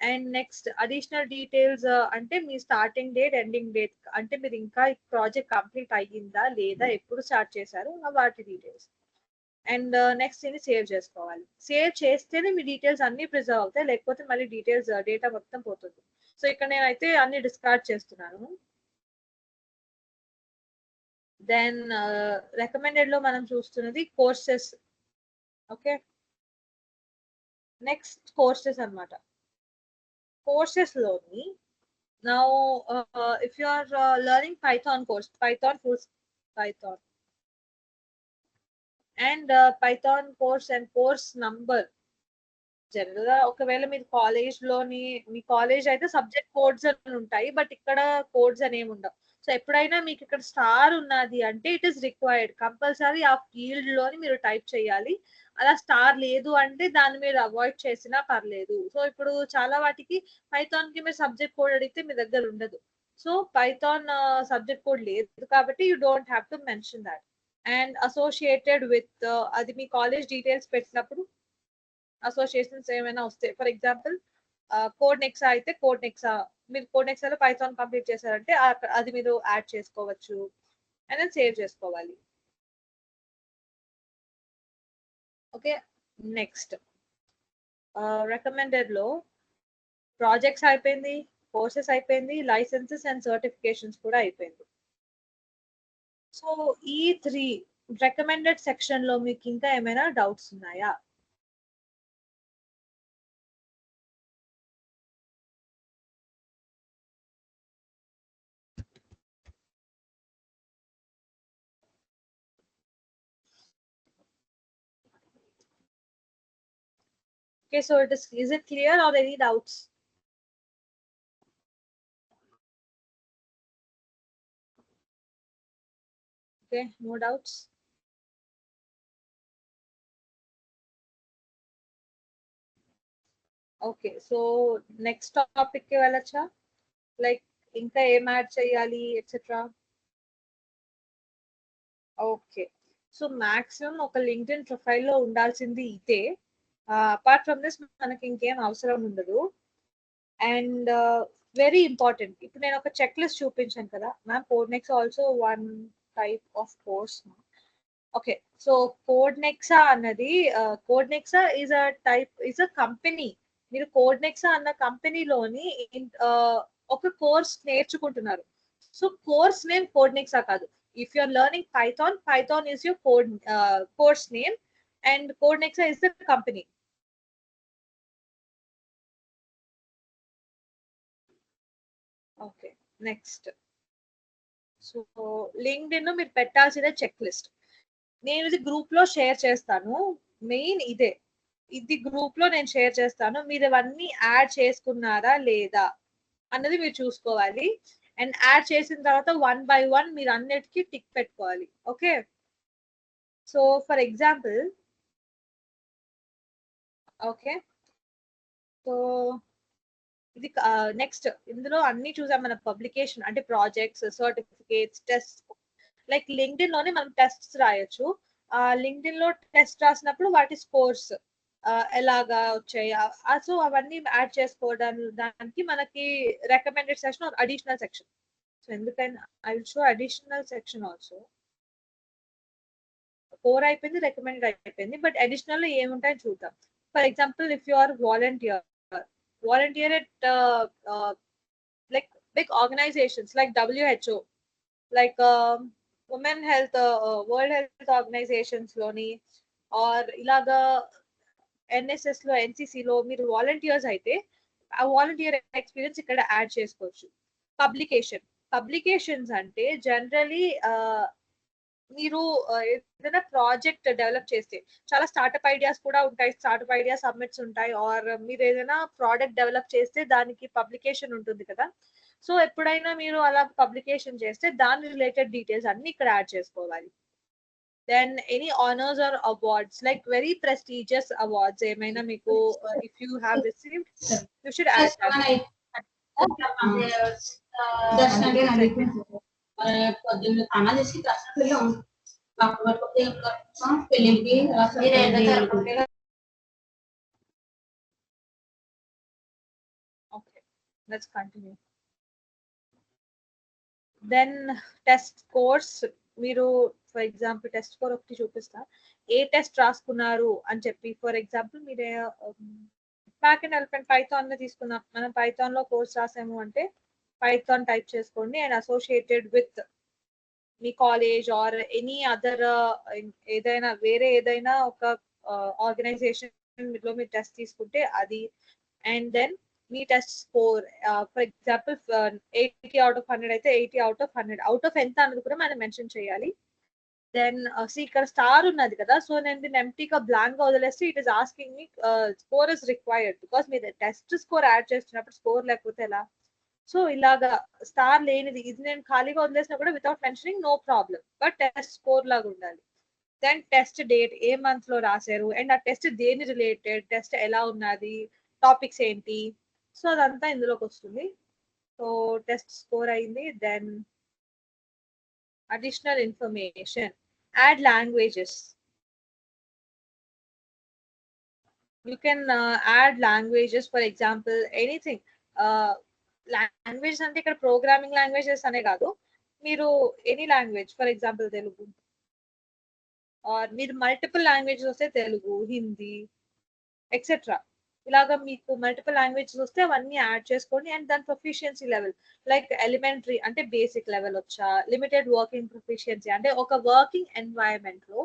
అండ్ నెక్స్ట్ అడిషనల్ డీటెయిల్స్ అంటే మీ స్టార్టింగ్ డేట్, ఎండింగ్ డేట్, అంటే మీరు ఇంకా ఈ ప్రాజెక్ట్ కంప్లీట్ అయ్యిందా లేదా, ఎప్పుడు స్టార్ట్ చేశారు, వాటి డీటెయిల్స్. అండ్ నెక్స్ట్ ఇది సేవ్ చేసుకోవాలి. సేవ్ చేస్తేనే మీ డీటెయిల్స్ అన్ని ప్రిజర్వ్ అవుతాయి, లేకపోతే మళ్ళీ డీటెయిల్స్ డేటా మొత్తం పోతుంది. సో ఇక్కడ నేనైతే అన్ని డిస్కార్డ్ చేస్తున్నాను. దెన్ రికమెండెడ్ లో మనం చూస్తున్నది కోర్సెస్. ఓకే, నెక్స్ట్ కోర్సెస్ అన్నమాట. కోర్సెస్ లోని now if you are learning python course, python and python course and course number. General గా ఒకవేళ మీరు కాలేజ్ లోని, మీ కాలేజ్ అయితే సబ్జెక్ట్ కోడ్స్ అని ఉంటాయి, బట్ ఇక్కడ కోడ్స్ అని ఏమి ఉండవు. సో ఎప్పుడైనా మీకు ఇక్కడ స్టార్ ఉన్నది అంటే ఇట్ ఈస్ రిక్వైర్డ్, కంపల్సరీ ఆ ఫీల్డ్ లోని మీరు టైప్ చేయాలి. అలా స్టార్ లేదు అంటే దాన్ని మీరు అవాయిడ్ చేసినా పర్లేదు. సో ఇప్పుడు చాలా వాటికి పైథాన్ కి మీరు సబ్జెక్ట్ కోడ్ అడిగితే మీ దగ్గర ఉండదు. సో పైథాన్ సబ్జెక్ట్ కోడ్ లేదు కాబట్టి you don't have to mention that. And associated with, అది మీ కాలేజ్ డీటెయిల్స్ పెట్టినప్పుడు అసోసియేషన్స్ ఏమైనా వస్తాయి. ఫర్ ఎగ్జాంపుల్ కోడ్ నెక్సా అయితే కోడ్ నెక్సా, మీరు కోడ్ నెక్సాలో పైథాన్ కంప్లీట్ చేశారంటే అది మీరు యాడ్ చేసుకోవచ్చు అండ్ సేవ్ చేసుకోవాలి. ఓకే, నెక్స్ట్ రికమెండెడ్ లో ప్రాజెక్ట్స్ అయిపోయింది, కోర్సెస్ అయిపోయింది, లైసెన్సెస్ అండ్ సర్టిఫికేషన్స్ కూడా అయిపోయింది. సో ఈ 3 రికమెండెడ్ సెక్షన్ లో మీకు ఇంకా ఏమైనా డౌట్స్ ఉన్నాయా? Okay, so is it clear or any doubts? Okay, no doubts. Okay, so next topic కి వెళ్ళచ్చా? లైక్ ఇంకా ఏం యాడ్ చేయాలి ఎక్సెట్రా? ఓకే, సో మాక్సిమం ఒక లింక్డ్ఇన్ ప్రొఫైల్లో ఉండాల్సింది ఇదే. అపార్ట్ ఫ్రమ్ దిస్ మనకి ఇంకేం అవసరం ఉండదు. అండ్ వెరీ ఇంపార్టెంట్, ఇప్పుడు నేను ఒక చెక్ లిస్ట్ చూపించాను కదా మ్యామ్. కోడ్నెక్స్ also one type of course. Okay, so కోడ్నెక్సా అన్నది, కోడ్నెక్సా is a type, is a company. మీరు కోడ్నెక్సా అన్న కంపెనీలోని ఒక కోర్స్ నేర్చుకుంటున్నారు. సో కోర్స్ నేమ్ కోడ్నెక్సా కాదు. If you are learning Python, Python is your course name and కోడ్నెక్సా is the company. Okay, next. So LinkedIn లో మీరు పెట్టాల్సిన చెక్ లిస్ట్ నేను ఇది గ్రూప్ లో షేర్ చేస్తాను. మెయిన్ ఇదే, ఇది గ్రూప్ లో నేను షేర్ చేస్తాను. మీరు ఇవన్నీ యాడ్ చేసుకున్నారా లేదా అన్నది మీరు చూసుకోవాలి. అండ్ యాడ్ చేసిన తర్వాత 1 by 1 మీరు అన్నిటికీ టిక్ పెట్టుకోవాలి. Okay, so for example, okay, so ఇది నెక్స్ట్ ఇందులో అన్ని చూసాం. మన పబ్లికేషన్ అంటే projects, certificates, test. Like LinkedIn లోనే మనం టెస్ట్స్ రాయొచ్చు. లింక్డ్ఇన్ లో టెస్ట్ రాసినప్పుడు వాటి స్కోర్స్ ఎలాగా వచ్చాయి, సో అవన్నీ యాడ్ దానికి మనకి recommended section additional section. So ఎందుకైనా I will show additional section also. 4 అయిపోయింది, రికమెండెడ్ అయిపోయింది, బట్ అడిషనల్ లో ఏముంటాయని చూద్దాం. For example, if you are volunteer at like big organizations like WHO, like women health, world health organizations loni, or ilaga NSS లో, NCC లో మీరు volunteers అయితే ఆ వాలంటీర్ ఎక్స్పీరియన్స్ ఇక్కడ యాడ్ చేసుకోవచ్చు. పబ్లికేషన్స్ అంటే జనరలీ మీరు ఏదైనా ప్రాజెక్ట్ డెవలప్ చేస్తే చాలా స్టార్ట్అప్ ఐడియాస్ కూడా ఉంటాయి, స్టార్ట్అప్ ఐడియా సబ్మిట్స్ ఉంటాయి, ఆర్ మీరు ఏదైనా ప్రోడక్ట్ డెవలప్ చేస్తే దానికి పబ్లికేషన్ ఉంటుంది కదా. సో ఎప్పుడైనా మీరు అలా పబ్లికేషన్ చేస్తే దాని రిలేటెడ్ డీటెయిల్స్ అన్ని ఇక్కడ యాడ్ చేసుకోవాలి. Then any honours or awards, like very prestigious awards ఏమైనా మీకు if you have received, you should add that. పొద్దున్న స్నానాలు చేసి దర్శనం పెళ్ళికి Okay, let's continue. Then test scores, మీరు ఫర్ ఎగ్జాంపుల్ టెస్ట్ స్కోర్ ఒకటి చూపిస్తా. ఏ టెస్ట్ రాసుకున్నారు అని చెప్పి, ఫర్ ఎగ్జాంపుల్ మీరే బ్యాక్ అండ్ ఎలిఫెంట్ పైథాన్ తీసుకున్నాం, మనం పైథాన్ లో కోర్స్ రాసాము అంటే పైథాన్ టైప్ చేసుకోండి అండ్ అసోసియేటెడ్ విత్ మీ కాలేజ్ ఆర్ ఎనీ అదర్ ఏదైనా వేరే ఏదైనా ఒక ఆర్గనైజేషన్ లో మీరు టెస్ట్ తీసుకుంటే అది. అండ్ దెన్ మీ test score, for example 80 out of 100 అయితే 80 out of 100, అవుట్ ఆఫ్ ఎంత అన్నది కూడా మనం మెన్షన్ చేయాలి. దెన్ ఇక్కడ స్టార్ ఉన్నది కదా, సో నేను దీన్ని ఎంటీగా బ్లాంక్ గా వదిలేస్తే it is asking me score is required, because మీరు టెస్ట్ స్కోర్ యాడ్ చేస్తున్నప్పుడు స్కోర్ లేకపోతే ఎలా. సో ఇలాగా స్టార్ లేనిది ఇది నేను ఖాళీగా వదిలేసినా కూడా without mentioning no problem, but test score లాగా ఉండాలి. దెన్ టెస్ట్ డేట్, ఏ మంత్ లో రాశారు, అండ్ ఆ టెస్ట్ దేని రిలేటెడ్, టెస్ట్ ఎలా ఉన్నది, టాపిక్స్ ఏంటి, సో అదంతా ఇందులోకి వస్తుంది. సో టెస్ట్ స్కోర్ అయింది. Then additional information, add languages. You can add languages, for example anything. Language అంటే ఇక్కడ ప్రోగ్రామింగ్ లాంగ్వేజెస్ అనే కాదు, మీరు any language, for example Telugu, or మీరు మల్టిపుల్ లాంగ్వేజెస్ వస్తే తెలుగు, హిందీ ఎక్సెట్రా. ఇలాగా మీకు మల్టిపుల్ లాంగ్వేజెస్ వస్తే అవన్నీ యాడ్ చేసుకోండి. అండ్ దాని ప్రొఫిషియన్సీ లెవెల్ లైక్ ఎలిమెంటరీ అంటే బేసిక్ లెవెల్ వచ్చా, లిమిటెడ్ వర్కింగ్ ప్రొఫిషియన్సీ అంటే ఒక వర్కింగ్ ఎన్వైరన్మెంట్ లో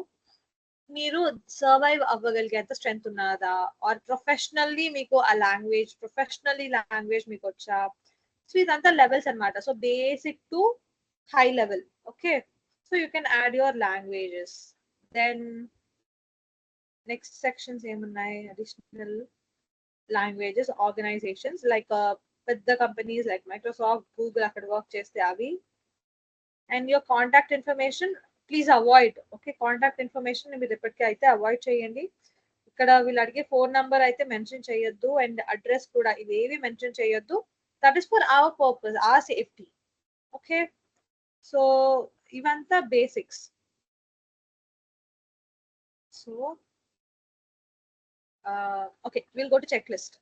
మీరు సర్వైవ్ అవ్వగలిగేంత స్ట్రెంగ్త్ ఉన్నదా, ఆర్ ప్రొఫెషనల్లీ మీకు ఆ లాంగ్వేజ్ మీకు వచ్చా. సో ఇదంతా లెవెల్స్ అన్నమాట. So basic to high level. Okay, so you can add your languages. Then next sections ఏమున్నాయి, అడిషనల్ లాంగ్వేజెస్ ఆర్గనైజేషన్స్ లైక్ పెద్ద కంపెనీస్ లైక్ మైక్రోసాఫ్ట్, గూగుల్ అక్కడ వర్క్ చేస్తే అవి. And your contact information please avoid. Okay, contact information మీరు ఎప్పటికీ అయితే avoid చేయండి. ఇక్కడ వీళ్ళు అడిగే ఫోన్ నంబర్ అయితే మెన్షన్ చేయొద్దు, అండ్ అడ్రస్ కూడా ఇవేవి మెన్షన్ చేయొద్దు. That is for our purpose, our safety. Okay, so ఇవంతా basics. So okay, will go to check list.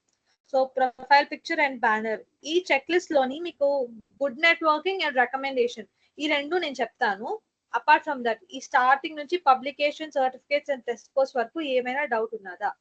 So profile picture and banner. ఈ చెక్ లిస్ట్ లోని మీకు గుడ్ నెట్వర్కింగ్ అండ్ రికమెండేషన్ ఈ రెండు నేను చెప్తాను. అపార్ట్ ఫ్రమ్ దట్ ఈ starting నుంచి publication, certificates and test course వరకు ఏమైనా డౌట్ ఉన్నదా?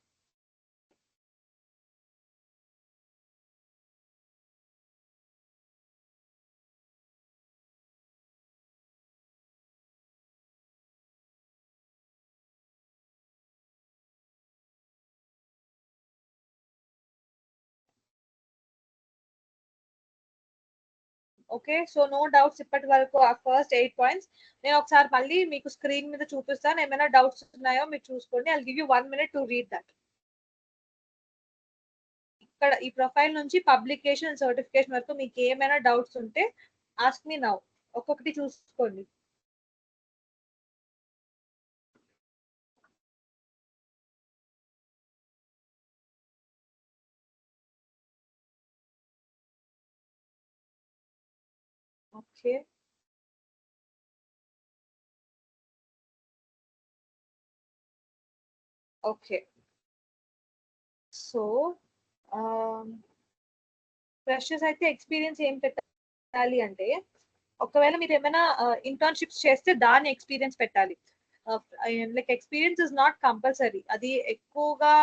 ఓకే, సో నో డౌట్స్ ఇప్పటి వరకు ఆ ఫస్ట్ 8 పాయింట్స్. నేను ఒకసారి మళ్ళీ మీకు స్క్రీన్ మీద చూపిస్తాను. ఏమైనా డౌట్స్ ఉన్నాయో మీరు చూసుకోండి. I give you 1 minute to read that. ఇక్కడ ఈ ప్రొఫైల్ నుంచి పబ్లికేషన్, సర్టిఫికేషన్ వరకు మీకు ఏమైనా డౌట్స్ ఉంటే ఆస్క్ మీ నౌ. ఒక్కొక్కటి చూసుకోండి. Okay, okay. సో ఫ్రెషర్స్ అయితే ఎక్స్పీరియన్స్ ఏం పెట్టాలి అంటే, ఒకవేళ మీరు ఏమైనా ఇంటర్న్షిప్స్ చేస్తే దాని ఎక్స్పీరియన్స్ పెట్టాలి. Like experience is not compulsory. అది ఎక్కువగా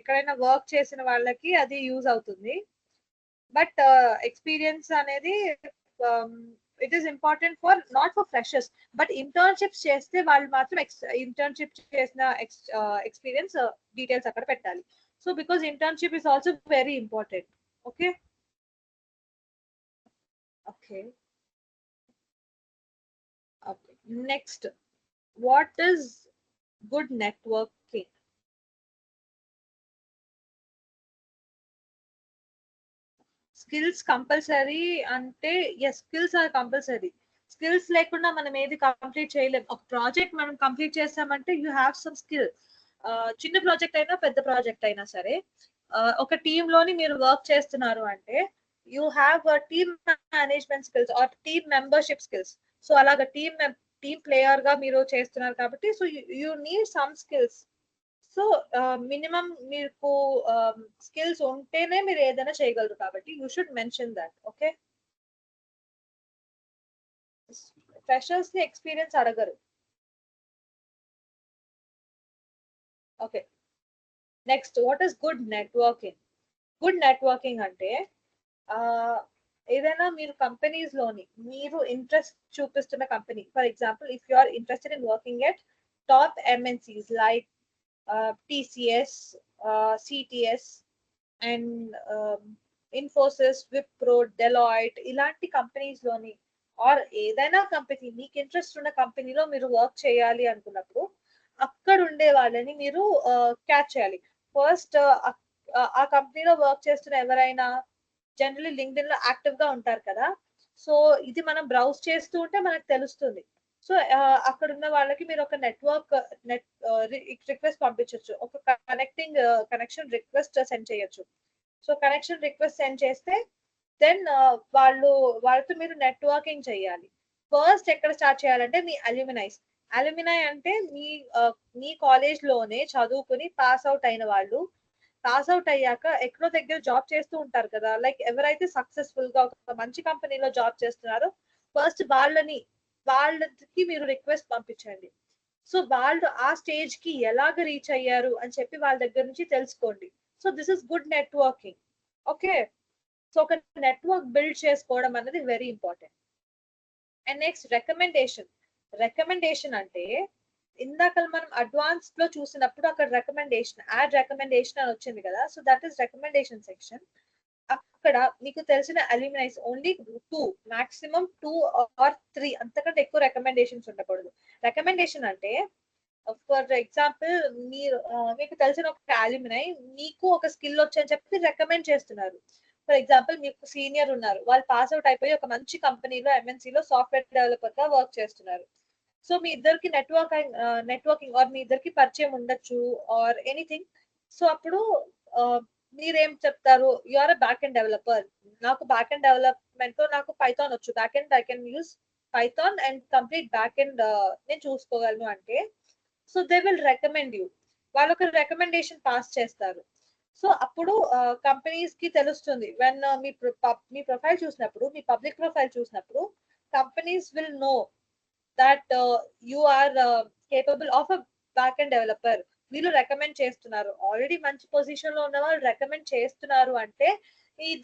ఎక్కడైనా వర్క్ చేసిన వాళ్ళకి అది యూజ్ అవుతుంది. బట్ ఎక్స్పీరియన్స్ అనేది it is important for not for freshers. But internships చేస్తే వాళ్ళు మాత్రం ఇంటర్న్షిప్ చేసిన ఎక్స్పీరియన్స్ డీటెయిల్స్ అక్కడ పెట్టాలి. So because internship is also very important. Okay, okay, okay. Next, what is good networking? Skills compulsory అంటే yes, skills are compulsory. Skills లేకుండా మనం ఏది కంప్లీట్ చేయలేం. ఒక ప్రాజెక్ట్ మనం కంప్లీట్ చేస్తామంటే యూ హ్యావ్ సమ్ స్కిల్. చిన్న ప్రాజెక్ట్ అయినా పెద్ద ప్రాజెక్ట్ అయినా సరే, ఒక టీమ్ లోని మీరు వర్క్ చేస్తున్నారు అంటే you have team management skills or team membership skills. So అలాగా టీమ్ ప్లేయర్ గా మీరు చేస్తున్నారు కాబట్టి so you need some skills. So minimum మీకు స్కిల్స్ ఉంటేనే మీరు ఏదైనా చేయగలరు కాబట్టి you should mention that. Okay, freshers ని ఎక్స్పీరియన్స్ అడగరు. Okay, next, what is good networking? Good networking అంటే ఏదైనా మీరు కంపెనీస్ లోని మీరు ఇంట్రెస్ట్ చూపిస్తున్న company, for example if you are interested in working at top MNCs like TCS, CTS and Infosys, Wipro, Deloitte ఇలాంటి companies లోని ఆర్ ఏదైనా కంపెనీ మీకు ఇంట్రెస్ట్ ఉన్న కంపెనీలో మీరు వర్క్ చేయాలి అనుకున్నప్పుడు అక్కడ ఉండే వాళ్ళని మీరు క్యాచ్ చేయాలి. ఫస్ట్ ఆ కంపెనీలో వర్క్ చేస్తున్న ఎవరైనా జనరలీ లింక్డ్ఇన్ లో యాక్టివ్ గా ఉంటారు కదా. సో ఇది మనం బ్రౌజ్ చేస్తూ ఉంటే మనకు తెలుస్తుంది. సో అక్కడ ఉన్న వాళ్ళకి మీరు ఒక నెట్ రిక్వెస్ట్ పంపించవచ్చు, ఒక కనెక్షన్ రిక్వెస్ట్ సెండ్ చేయొచ్చు. సో కనెక్షన్ రిక్వెస్ట్ సెండ్ చేస్తే దెన్ వాళ్ళతో మీరు నెట్వర్కింగ్ చేయాలి. ఫస్ట్ ఎక్కడ స్టార్ట్ చేయాలంటే మీ అల్యూమినైస్. అల్యూమినై అంటే మీ కాలేజ్ లోనే చదువుకుని పాస్ అవుట్ అయిన వాళ్ళు, పాస్ అవుట్ అయ్యాక ఎక్కడో దగ్గర జాబ్ చేస్తూ ఉంటారు కదా. లైక్ ఎవరైతే సక్సెస్ఫుల్ గా ఒక మంచి కంపెనీలో జాబ్ చేస్తున్నారో ఫస్ట్ వాళ్ళకి మీరు రిక్వెస్ట్ పంపించండి. సో వాళ్ళు ఆ స్టేజ్ కి ఎలాగ రీచ్ అయ్యారు అని చెప్పి వాళ్ళ దగ్గర నుంచి తెలుసుకోండి. So this is good networking. Okay, so ఒక నెట్వర్క్ బిల్డ్ చేసుకోవడం అనేది very important. And next recommendation అంటే ఇందాక మనం అడ్వాన్స్ లో చూసినప్పుడు అక్కడ యాడ్ రికమెండేషన్ అని వచ్చింది కదా, so that is recommendation section. అక్కడ మీకు తెలిసిన అల్యూమినైస్ ఓన్లీ 2, మాక్సిమం 2 or 3, అంతకంటే ఎక్కువ రికమెండేషన్స్ ఉండకూడదు. రికమెండేషన్ అంటే ఫర్ ఎగ్జాంపుల్ మీకు తెలిసిన ఒక అల్యూమినై మీకు ఒక స్కిల్ వచ్చని చెప్పి రికమెండ్ చేస్తున్నారు. ఫర్ ఎగ్జాంపుల్ మీకు సీనియర్ ఉన్నారు, వాళ్ళు పాస్ అవుట్ అయిపోయి ఒక మంచి కంపెనీలో ఎంఎన్సీలో సాఫ్ట్వేర్ డెవలపర్ గా వర్క్ చేస్తున్నారు. సో మీ ఇద్దరికి నెట్వర్కింగ్ ఆర్ మీ ఇద్దరికి పరిచయం ఉండొచ్చు ఆర్ ఎనీథింగ్. సో అప్పుడు మీరేం చెప్తారు, you are a backend developer, నాకు బ్యాక్ అండ్ డెవలప్మెంట్ లో నాకు పైథాన్ వచ్చు, backend I can use python and complete backend నేను చూసుకోగలను అంటే, so they will recommend you, వాళ్ళు ఒక రికమెండేషన్ పాస్ చేస్తారు. సో అప్పుడు కంపెనీస్ కి తెలుస్తుంది, వెన్ మీ ప్రొఫైల్ చూసినప్పుడు, మీ పబ్లిక్ ప్రొఫైల్ చూసినప్పుడు companies will know that you are capable of a backend developer. వీళ్ళు రికమెండ్ చేస్తున్నారు, ఆల్రెడీ మంచి పొజిషన్ లో ఉన్న వాళ్ళు రికమెండ్ చేస్తున్నారు అంటే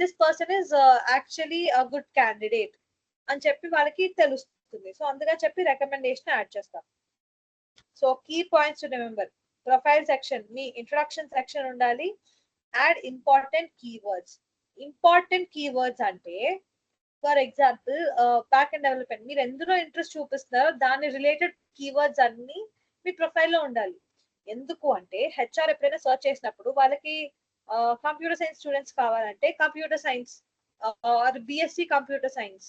this person is actually a good candidate అని చెప్పి వాళ్ళకి తెలుస్తుంది. సో అందుగా చెప్పి రికమెండేషన్ యాడ్ చేస్తాం. So key points to remember, profile section మీ ఇంట్రొడక్షన్ సెక్షన్ ఉండాలి. యాడ్ ఇంపార్టెంట్ కీవర్డ్స్ అంటే for example backend development మీరు ఎందులో ఇంట్రెస్ట్ చూపిస్తున్నారో దాని రిలేటెడ్ కీవర్డ్స్ అన్ని మీ ప్రొఫైల్ లో ఉండాలి. ఎందుకు అంటే హెచ్ఆర్ ఎప్పుడైనా సర్చ్ చేసినప్పుడు వాళ్ళకి కంప్యూటర్ సైన్స్ స్టూడెంట్స్ కావాలంటే computer science or BSc computer science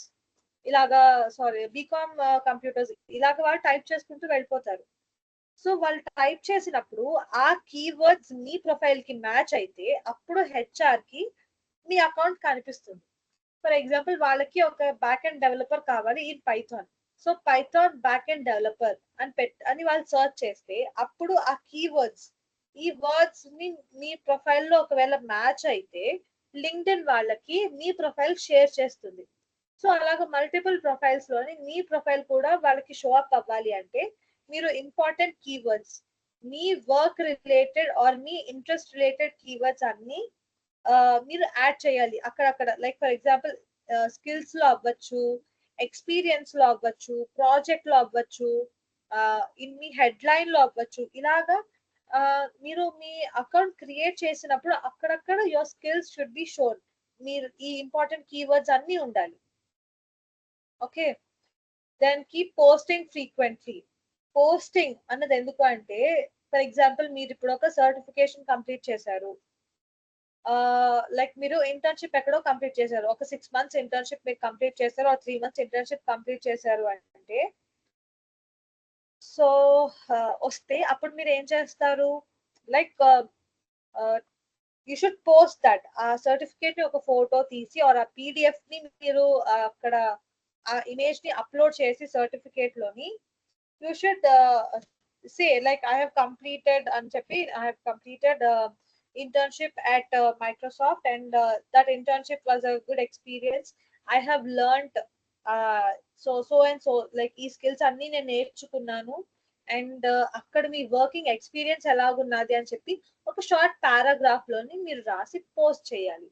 ఇలాగా, సారీ బీకామ్ కంప్యూటర్స్ ఇలాగా వాళ్ళు టైప్ చేసుకుంటూ వెళ్ళిపోతారు. సో వాళ్ళు టైప్ చేసినప్పుడు ఆ కీవర్డ్స్ మీ ప్రొఫైల్ కి మ్యాచ్ అయితే అప్పుడు హెచ్ఆర్ కి మీ అకౌంట్ కనిపిస్తుంది. ఫర్ ఎగ్జాంపుల్ వాళ్ళకి ఒక బ్యాక్ అండ్ డెవలపర్ కావాలి in Python, so Python back and developer అని వాళ్ళు సర్చ్ చేస్తే అప్పుడు ఆ కీవర్డ్స్ ఈ వర్డ్స్ ని మీ ప్రొఫైల్ లో ఒకవేళ మ్యాచ్ అయితే లింక్డ్ఇన్ వాళ్ళకి మీ ప్రొఫైల్ షేర్ చేస్తుంది. సో అలాగ మల్టిపుల్ ప్రొఫైల్స్ లోని మీ ప్రొఫైల్ కూడా వాళ్ళకి షో అప్ అవ్వాలి అంటే మీరు important keywords, me work related are me interest related keywords అన్ని మీరు యాడ్ చేయాలి అక్కడక్కడ. లైక్ ఫర్ ఎగ్జాంపుల్ స్కిల్స్ లో అవ్వచ్చు, ఎక్స్పీరియన్స్ లో అవ్వచ్చు, ప్రాజెక్ట్ లో అవ్వచ్చు, మీ హెడ్ లైన్ లో అవ్వచ్చు. ఇలాగా మీరు మీ అకౌంట్ క్రియేట్ చేసినప్పుడు అక్కడక్కడ your skills should be shown. మీరు ఈ ఇంపార్టెంట్ కీవర్డ్స్ అన్ని ఉండాలి. Okay, then keep posting frequently. Posting అన్నది ఎందుకు అంటే ఫర్ ఎగ్జాంపుల్ మీరు ఇప్పుడు ఒక సర్టిఫికేషన్ కంప్లీట్ చేశారు, లైక్ మీరు ఇంటర్న్షిప్ ఎక్కడో కంప్లీట్ చేశారు, ఒక 6 months ఇంటర్న్షిప్ మీరు కంప్లీట్ చేశారు, 3 months ఇంటర్న్షిప్ కంప్లీట్ చేశారు అంటే సో వస్తే అప్పుడు మీరు ఏం చేస్తారు, like you should post that ఆ సర్టిఫికేట్ ని ఒక ఫోటో తీసి ఆర్ ఆ పీడిఎఫ్ ని మీరు అక్కడ ఆ ఇమేజ్ ని అప్లోడ్ చేసి సర్టిఫికేట్ లోని you should say like I have completed అని చెప్పి, I have completed internship at Microsoft and that internship was a good experience. I have learned so and so like ఈ స్కిల్స్ అన్ని నేను నేర్చుకున్నాను and అక్కడ మీ working experience ఎలాగున్నది అని చెప్పి ఒక షార్ట్ పారాగ్రాఫ్ లోని మీరు రాసి పోస్ట్ చేయాలి.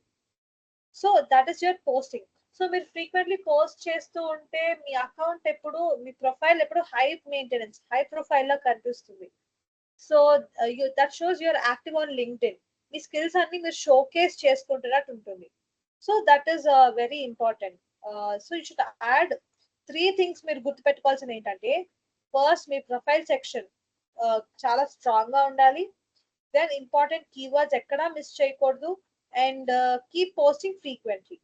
So that is your posting. So మీరు ఫ్రీక్వెంట్లీ పోస్ట్ చేస్తూ ఉంటే మీ అకౌంట్ ఎప్పుడు, మీ ప్రొఫైల్ ఎప్పుడు హై మెయింటెనెన్స్, హై ప్రొఫైల్ లా కనిపిస్తుంది. So that shows your active on LinkedIn. Me skills అన్ని మీరు షోకేస్ చేసుకుంటున్నట్టు ఉంటుంది. So that is very important. So you should add 3 things మీరు గుర్తుపెట్టుకోవాల్సింది ఏంటంటే, ఫస్ట్ మీ ప్రొఫైల్ సెక్షన్ చాలా స్ట్రాంగ్ గా ఉండాలి, దెన్ ఇంపార్టెంట్ కీవర్డ్స్ ఎక్కడా మిస్ చేయకూడదు and keep posting frequently.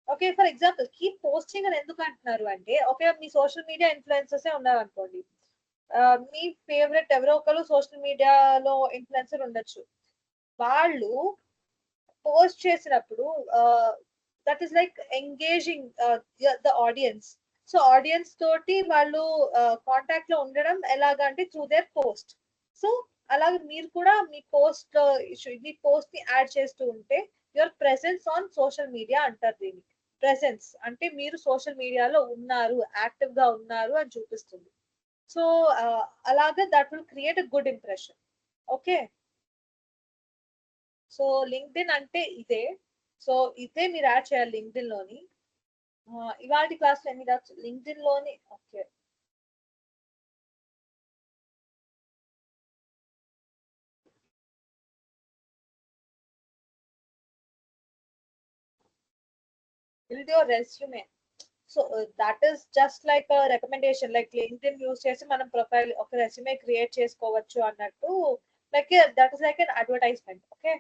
Okay, for example keep posting అని ఎందుకు అంటున్నారు అంటే, ఓకే మీ సోషల్ మీడియా ఇన్ఫ్లుయెన్సర్స్ ఉన్నారు అనుకోండి, మీ ఫేవరెట్ ఎవరో ఒకరు సోషల్ మీడియాలో ఇన్ఫ్లుయెన్సర్ ఉండొచ్చు, వాళ్ళు పోస్ట్ చేసినప్పుడు that is like engaging the audience. So audience తోటి వాళ్ళు కాంటాక్ట్ లో ఉండడం ఎలాగంటే త్రూ దేర్ పోస్ట్. సో అలాగే మీరు కూడా మీ పోస్ట్ ని యాడ్ చేస్తూ ఉంటే your presence on social media అంటారు దీన్ని. ప్రెసెన్స్ అంటే మీరు సోషల్ మీడియాలో ఉన్నారు, యాక్టివ్ గా ఉన్నారు అని చూపిస్తుంది. సో అలాగే that will create a good impression. Okay, so LinkedIn అంటే ఇదే. సో ఇదే మీరు యాడ్ చేయాలి లింక్డ్ఇన్ లోని. ఇవాళ క్లాస్ లో ఎన్ని లింక్డ్ఇన్ లోని. Okay, build your resume. So that is just like recommendation. Like LinkedIn use చేసి మనం ప్రొఫైల్ ఒక రెస్యూమే క్రియేట్ చేసుకోవచ్చు అన్నట్టు. Like that is like an advertisement. Okay,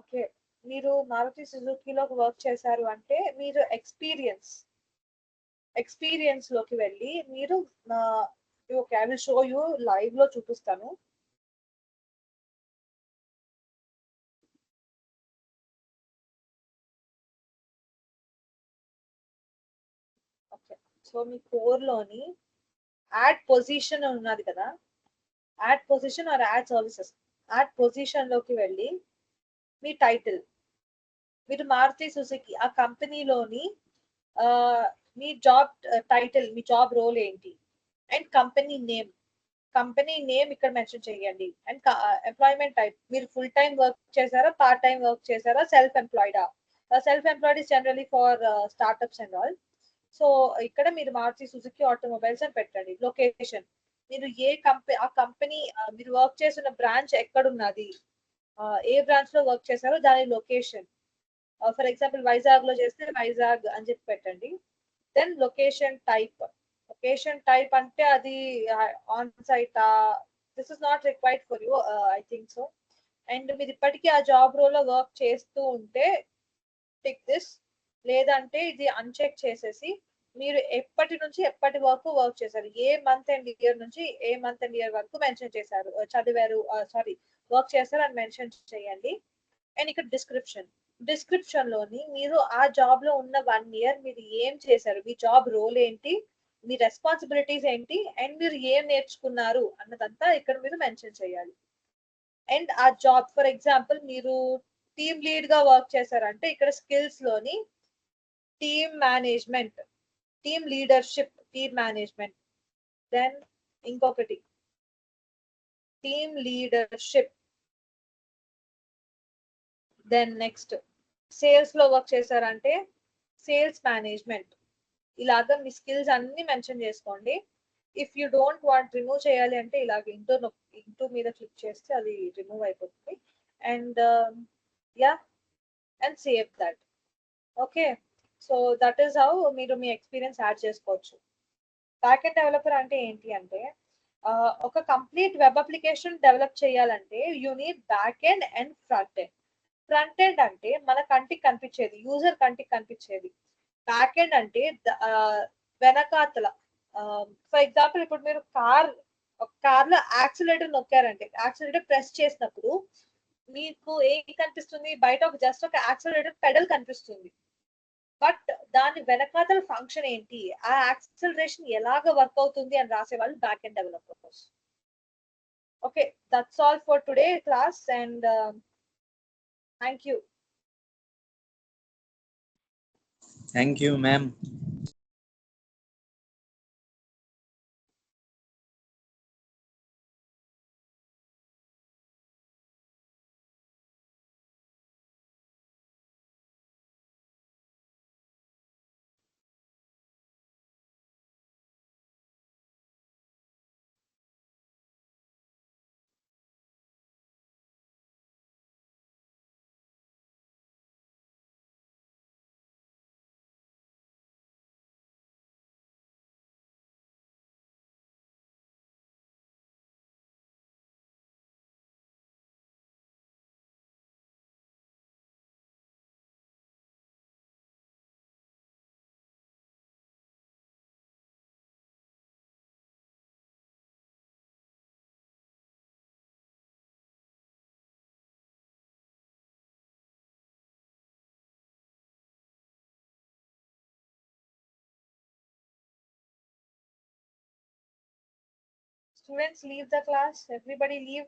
okay. మీరు మారుతి సుజుకిలో వర్క్ చేశారు అంటే మీరు ఎక్స్పీరియన్స్ లోకి వెళ్ళి మీరు okay, I will show you live లో చూపిస్తాను. ఓకే, సో మీ కోర్ లోని యాడ్ పొజిషన్ ఉన్నది కదా, add position or add services. Add position లోకి వెళ్ళి మీ టైటిల్, మీరు మారుతి సుజుకి ఆ కంపెనీలోని మీ జాబ్ టైటిల్, మీ జాబ్ రోల్ ఏంటి, అండ్ కంపెనీ నేమ్ ఇక్కడ మెన్షన్ చేయండి. అండ్ ఎంప్లాయ్మెంట్ టైప్, మీరు ఫుల్ టైం వర్క్ చేశారా, పార్ట్ టైం వర్క్ చేశారా, సెల్ఫ్ ఎంప్లాయిడా. Self employed is generally for startups and all. So ఇక్కడ మీరు మారుతి సుజుకి ఆటోమొబైల్స్ అని పెట్టండి. లొకేషన్, మీరు ఏ కంపెనీ, ఆ కంపెనీ మీరు వర్క్ చేసిన బ్రాంచ్ ఎక్కడున్నది, ఏ బ్రాంచ్ లో వర్క్ చేశారో దాని లొకేషన్. ఫర్ ఎగ్జాంపుల్ వైజాగ్ లో చేస్తే వైజాగ్ అని చెప్పి పెట్టండి. దెన్ లొకేషన్ టైప్ అంటే అది on site, this is not required for you, I think so. And మీరు ఇప్పటికీ ఆ జాబ్ రోల్ లో వర్క్ చేస్తూ ఉంటే టిక్ దిస్, లేదంటే ఇది అన్చెక్ చేసేసి మీరు ఎప్పటి నుంచి ఎప్పటి వరకు వర్క్ చేశారు, ఏ మంత్ అండ్ ఇయర్ నుంచి ఏ మంత్ అండ్ ఇయర్ వరకు మెన్షన్ చేశారు, చదివారు, సారీ వర్క్ చేశారు అని మెన్షన్ చేయండి. అండ్ ఇక్కడ డిస్క్రిప్షన్ లోని మీరు ఆ జాబ్ లో ఉన్న 1 year మీరు ఏం చేశారు, మీ జాబ్ రోల్ ఏంటి, మీ రెస్పాన్సిబిలిటీస్ ఏంటి, అండ్ మీరు ఏం నేర్చుకున్నారు అన్నదంతా ఇక్కడ మీరు మెన్షన్ చేయాలి. అండ్ ఆ జాబ్, ఫర్ ఎగ్జాంపుల్ మీరు టీమ్ లీడ్ గా వర్క్ చేశారంటే ఇక్కడ స్కిల్స్ లోని team management, team leadership, team management. Then ఇంకొకటి team leadership. Then next sales లో వర్క్ చేశారంటే సేల్స్ మేనేజ్మెంట్. ఇలాగా మీ స్కిల్స్ అన్ని మెన్షన్ చేసుకోండి. If you don't want remove చేయాలి అంటే ఇలాగ ఇంటూ మీద క్లిక్ చేస్తే అది రిమూవ్ అయిపోతుంది. And yeah, and save that. Okay, so that is how మీరు మీ ఎక్స్పీరియన్స్ యాడ్ చేసుకోవచ్చు. బ్యాక్ ఎండ్ డెవలపర్ అంటే ఏంటి అంటే ఒక కంప్లీట్ వెబ్ అప్లికేషన్ డెవలప్ చేయాలంటే you need back end and front end. Front end అంటే మన కంటికి కనిపించేది, యూజర్ కంటికి కనిపించేది. బ్యాక్ ఎండ్ అంటే వెనకాతల. ఫర్ ఎగ్జాంపుల్ ఇప్పుడు మీరు కార్ లో యాక్సిలేటర్ నొక్కారంటే, యాక్సిలేటర్ ప్రెస్ చేసినప్పుడు మీకు ఏం కనిపిస్తుంది, బయట జస్ట్ ఒక యాక్సిలేటర్ పెడల్ కనిపిస్తుంది. బట్ దాని వెనకాతల ఫంక్షన్ ఏంటి, ఆ యాక్సిలరేషన్ ఎలాగ వర్క్ అవుతుంది అని రాసే వాళ్ళు back end developers. Okay, that's all for today class and thank you. Thank you, ma'am. Students, leave the class. Everybody leave.